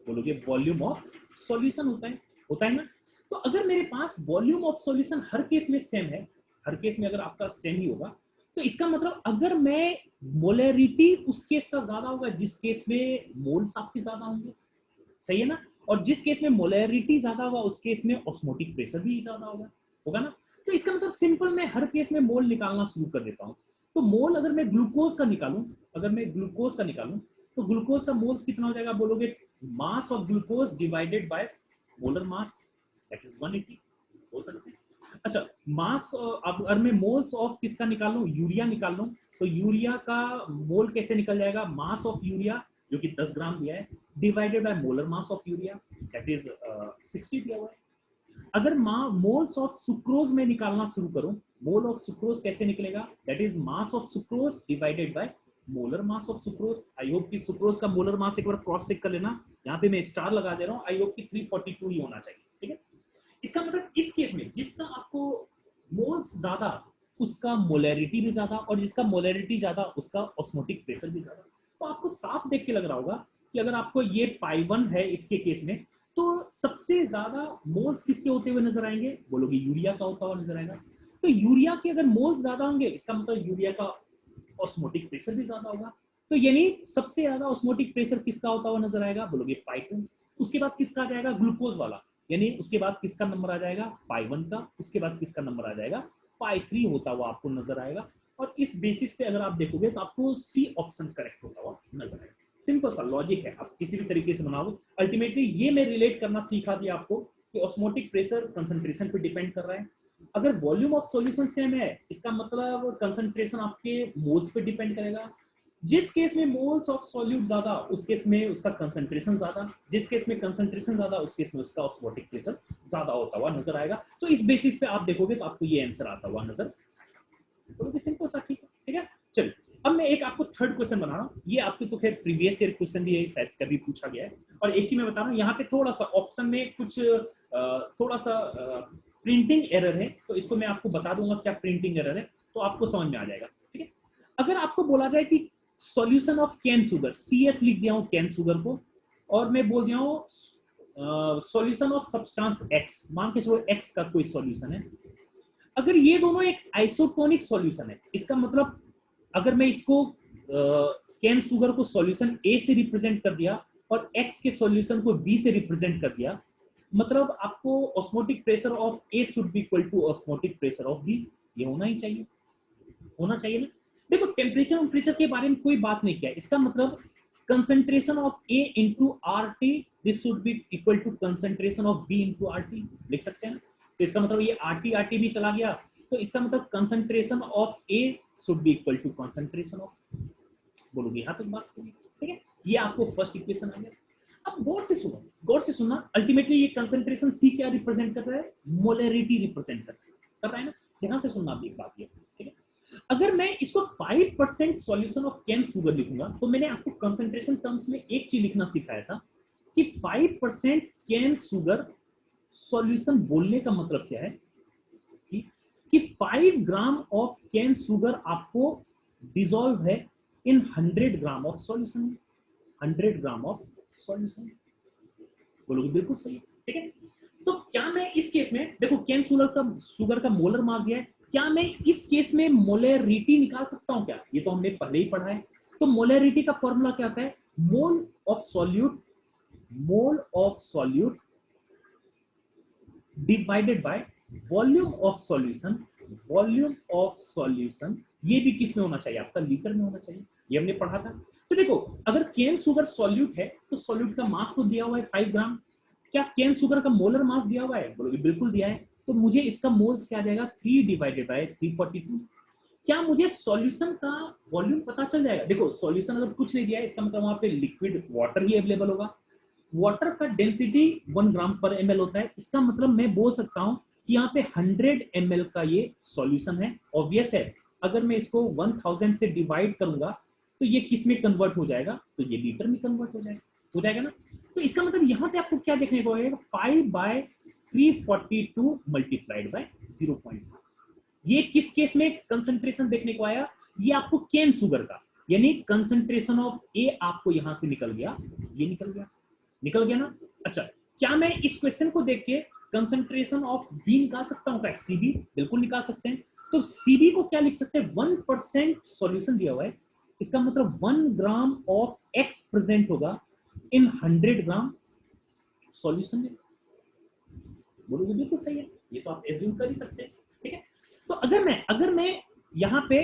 बोलोगे वॉल्यूम ऑफ सॉल्यूशन होता है ना। तो अगर मेरे पास वॉल्यूम ऑफ सॉल्यूशन हर केस में सेम है, हर केस में अगर आपका सेम ही होगा, तो इसका मतलब अगर मैं मोलैरिटी उस केस का ज्यादा होगा जिस केस में मोल्स आपके ज्यादा होंगे, सही है ना। और जिस केस में मोलैरिटी ज्यादा होगा उस केस में ऑस्मोटिक प्रेशर भी ज्यादा होगा ना। तो इसका मतलब सिंपल मैं हर केस में मोल निकालना शुरू कर देता हूं। तो मोल अगर मैं ग्लूकोज का निकालूं, तो ग्लूकोज का मोल्स कितना हो जाएगा? बोलोगे mass of glucose divided by molar mass, that is 180 हो सकता है। अच्छा, मास अगर मैं मोल्स ऑफ किसका निकाल लूं, यूरिया निकाल लूं, तो यूरिया का मोल कैसे निकल जाएगा? मास ऑफ यूरिया जो कि 10 ग्राम दिया है divided by molar mass of urea, that is 60 दिया हुआ है। अगर मोल्स ऑफ सुक्रोज में निकालना शुरू करूं, मोल ऑफ सुक्रोज कैसे निकलेगा? That is mass of sucrose divided by molar mass of sucrose. I hope कि सुक्रोज का मोलर मास एक बार क्रॉस चेक कर लेना, यहाँ पे मैं स्टार लगा दे रहा हूँ, आई होप कि 342 ही होना चाहिए। ठीक है। इसका मतलब इस केस में जिसका आपको मोल्स ज्यादा उसका मोलैरिटी भी ज्यादा, और जिसका मोलैरिटी ज्यादा उसका ऑस्मोटिक प्रेशर भी ज्यादा। तो आपको साफ देख के लग रहा होगा कि अगर आपको ये पाई1 है इसके केस में, तो सबसे ज्यादा मोल्स किसके होते हुए नजर आएंगे? बोलोगे यूरिया का होता हुआ नजर आएगा। तो यूरिया के अगर मोल्स ज्यादा होंगे इसका मतलब यूरिया का ऑस्मोटिक प्रेशर भी ज्यादा होगा। तो यानी सबसे ज्यादा ऑस्मोटिक प्रेशर किसका होता हुआ नजर आएगा? बोलोगे पाई2। उसके बाद किसका आ जाएगा, ग्लूकोज वाला, यानी उसके बाद किसका नंबर आ जाएगा, पाई 1 का, उसके बाद किसका नंबर आ जाएगा, पाई 3 होता हुआ आपको नजर आएगा। और इस बेसिस पे अगर आप देखोगे तो आपको सी ऑप्शन करेक्ट होता हुआ नजर आएगा। सिंपल सा लॉजिक है, आप किसी भी तरीके से बनाओ। अल्टीमेटली ये मैं रिलेट करना सीखा दिया आपको कि ऑस्मोटिक प्रेशर कंसंट्रेशन पे डिपेंड कर रहा है। अगर वॉल्यूम ऑफ सॉल्यूशन सेम है, इसका मतलब कंसंट्रेशन आपके मोल्स पे डिपेंड करेगा। जिस केस में मोल्स ऑफ सॉल्यूट ज्यादा, उस केस में उसका कंसंट्रेशन ज्यादा, जिस केस में कंसंट्रेशन ज्यादा, उस केस में उसका ऑस्मोटिक प्रेशर ज्यादा होता हुआ नजर आएगा। तो इस बेसिस पे आप देखोगे तो आपको ये आंसर आता हुआ नजर, तो सिंपल सा, ठीक है, ठीक है। चलिए अब मैं एक आपको थर्ड क्वेश्चन बना रहा हूँ। ये आपके तो खैर प्रीवियस ईयर क्वेश्चन भी है, शायद कभी पूछा गया है। और एक चीज मैं बता रहा हूँ, यहाँ पे थोड़ा सा ऑप्शन में कुछ थोड़ा सा प्रिंटिंग एरर है, तो इसको मैं आपको बता दूंगा क्या प्रिंटिंग एरर है, तो आपको समझ में आ जाएगा, ठीक है। अगर आपको बोला जाए कि solution of cane sugar, CS लिख दिया हूँ कैन शुगर को, और मैं बोल दिया हूँ सॉल्यूशन ऑफ सब्सटेंस X, मान के चलो X का कोई सॉल्यूशन है। अगर ये दोनों एक आइसोटोनिक सॉल्यूशन है, इसका मतलब अगर मैं इसको कैन शुगर को सॉल्यूशन A से रिप्रेजेंट कर दिया और X के सॉल्यूशन को B से रिप्रेजेंट कर दिया, मतलब आपको osmotic pressure of A should be equal to osmotic pressure of B, ये होना ही चाहिए, होना चाहिए ना। देखो टेम्परेचर और प्रेशर के बारे में कोई बात नहीं किया, इसका मतलब concentration of A into RT this should be equal to concentration of B into RT, लिख सकते हैं ना। तो इसका मतलब ये RT भी चला गया, तो इसका मतलब concentration of A should be equal to concentration of, बोलोगे यहाँ तक बात सही है, ठीक है। ये आपको फर्स्ट इक्वेशन आ गया। अब गौर से सुनो, गौर से सुनना, अल्टीमेटली ये कंसंट्रेशन C क्या रिप्रेजेंट कर रहा है, मोलरिटी रिप्रेजेंट कर रहा है ना। ध्यान से सुनना आप एक बात ये, ठीक है। अगर मैं इसको 5% सॉल्यूशन ऑफ कैन शुगर लिखूंगा, तो मैंने आपको कंसंट्रेशन टर्म्स में एक चीज लिखना सिखाया था कि 5% कैन शुगर सॉल्यूशन बोलने का मतलब क्या है कि 5 ग्राम ऑफ कैन शुगर आपको डिसॉल्व है इन 100 gram of solution, 100 gram of solution, बोलोगे बिल्कुल सही, ठीक है। तो क्या मैं इस केस में, देखो कैन शुगर का मोलर मास दिया है, क्या मैं इस केस में मोलरिटी निकाल सकता हूं क्या, ये तो हमने पहले ही पढ़ा है। तो मोलरिटी का फॉर्मूला क्या होता है, mole of solute divided by volume of solution, volume of solution ये भी किस में होना चाहिए, आपका लीटर में होना चाहिए, ये हमने पढ़ा था। तो देखो अगर कैन शुगर सॉल्यूट है तो सॉल्यूट का मास तो दिया हुआ है 5 ग्राम, क्या कैन शुगर का मोलर मास दिया हुआ है, बोलोगे बिल्कुल दिया है। तो मुझे इसका मोल्स क्या आ जाएगा, 3 डिवाइडेड बाय 342। क्या मुझे सॉल्यूशन का वॉल्यूम पता चल जाएगा, देखो सॉल्यूशन अगर कुछ नहीं दिया है, इसका मतलब वहां पे लिक्विड वाटर ही अवेलेबल होगा। वाटर का डेंसिटी 1 ग्राम पर ml होता है, इसका मतलब मैं बोल सकता हूं कि यहाँ पे 100 ml का ये सॉल्यूशन है। ऑब्वियस है, अगर मैं इसको 1000 से डिवाइड करूंगा तो ये किस में कन्वर्ट हो जाएगा, तो ये लीटर में कन्वर्ट हो जाएगा ना। तो इसका मतलब यहाँ पे आपको क्या देखने को आएगा, 5/342 मल्टीप्लाइड बाय 0.5। ये किस केस में कंसंट्रेशन देखने को आया, ये आपको कैन शुगर का, यानी कंसंट्रेशन ऑफ ए आपको यहां से निकल गया, ये निकल गया ना। अच्छा, क्या मैं इस क्वेश्चन को देख के कंसंट्रेशन ऑफ बी निकाल सकता हूं क्या, सीबी, बिल्कुल निकाल सकते हैं। तो सीबी को क्या लिख सकते हैं, 1% सॉल्यूशन दिया हुआ है, इसका मतलब 1 ग्राम ऑफ एक्स प्रेजेंट होगा इन 100 ग्राम सॉल्यूशन में, बोलोगे बिल्कुल सही है, ये तो आप एज्यूम कर ही सकते हैं, ठीक है। तो अगर मैं यहां पे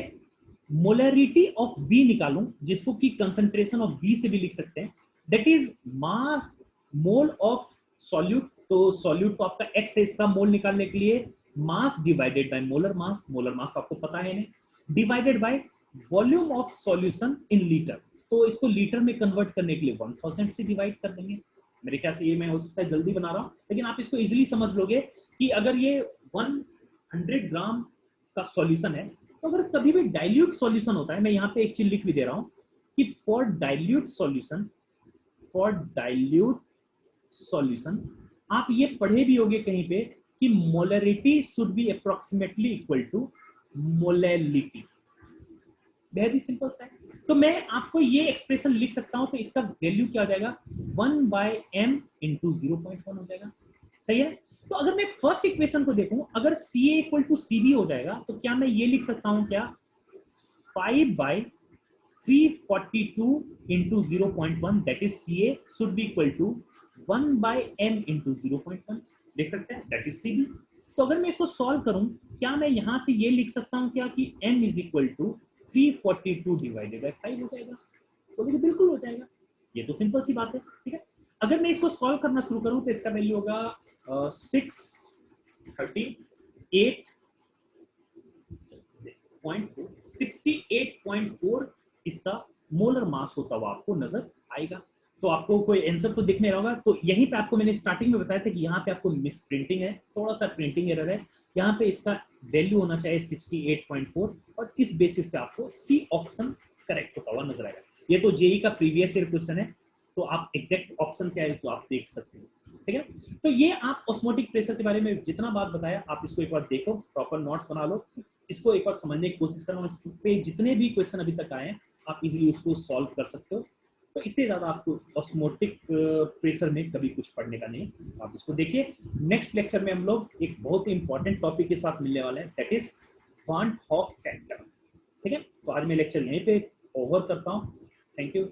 मोलरिटी ऑफ बी निकालूं, जिसको कि कंसंट्रेशन ऑफ बी से भी लिख सकते हैं, that is mass mole of solute, तो सॉल्यूट तो आपका एक्स है, इसका मोल निकालने के लिए मास डिवाइडेड बाय मोलर मास तो आपको पता है नहीं, divided by volume of solution in litre, तो इसको लीटर में कन्वर्ट करने के लिए 1000 से डिवाइड कर देंगे। मेरे ख्याल से ये मैं हो सकता है जल्दी बना रहा हूं, लेकिन आप इसको इजीली समझ लोगे कि अगर ये 100 ग्राम का सॉल्यूशन है, तो अगर कभी भी डाइल्यूट सॉल्यूशन होता है, मैं यहाँ पे एक चीज लिख भी दे रहा हूं कि फॉर डाइल्यूट सॉल्यूशन आप ये पढ़े भी होंगे कहीं पे कि molarity should be approximately equal to molality, बहुत ही सिंपल सा है। तो मैं आपको ये एक्सप्रेशन लिख सकता हूं, तो इसका वैल्यू क्या हो जाएगा, 1/m into 0.1 हो जाएगा, सही है। तो अगर मैं फर्स्ट इक्वेशन को देखूं, अगर CA इक्वल टू CB हो जाएगा, तो क्या मैं ये लिख सकता हूं क्या, 5/342 342 into 0.1 that is CA should be equal to 1 by m into 0.1 देख सकते हैं that is CB। तो अगर मैं इसको सॉल्व करूं, क्या मैं यहां से ये लिख सकता हूं क्या कि m is equal to 342 divided by 5 हो जाएगा? तो देखिए बिल्कुल हो जाएगा, ये तो सिंपल सी बात है, ठीक है। अगर मैं इसको सॉल्व करना शुरू करूं तो इसका वैल्यू होगा 68.4 इसका मोलर मास होता हुआ आपको नजर आएगा। तो आपको कोई आंसर तो दिख नहीं रहा होगा। तो यहीं पे आपको मैंने स्टार्टिंग में बताया था कि यहाँ पे आपको मिस प्रिंटिंग है, थोड़ा सा प्रिंटिंग एरर है। यहाँ पे इसका वैल्यू होना चाहिए 68.4 और इस बेसिस पे आपको सी ऑप्शन करेक्ट होता हुआ नजर आएगा। ये तो जेई का प्रीवियस ईयर क्वेश्चन है, तो आप एग्जैक्ट ऑप्शन क्या है तो आप देख सकते हो, ठीक है। तो ये आप ऑस्मोटिक प्रेशर के बारे में जितना बात बताया आप इसको एक बार देखो, प्रॉपर नोट्स बना लो, इसको एक बार समझने की कोशिश करो। इस पे जितने भी क्वेश्चन अभी तक आए आप इजीली उसको सॉल्व कर सकते हो। तो इससे ज्यादा आपको ऑस्मोटिक प्रेशर में कभी कुछ पढ़ने का नहीं, आप इसको देखिए। नेक्स्ट लेक्चर में हम लोग एक बहुत ही इंपॉर्टेंट टॉपिक के साथ मिलने वाले हैं, that is one half factor, ठीक है। तो आज मैं लेक्चर यहीं पे ओवर करता हूँ। Thank you.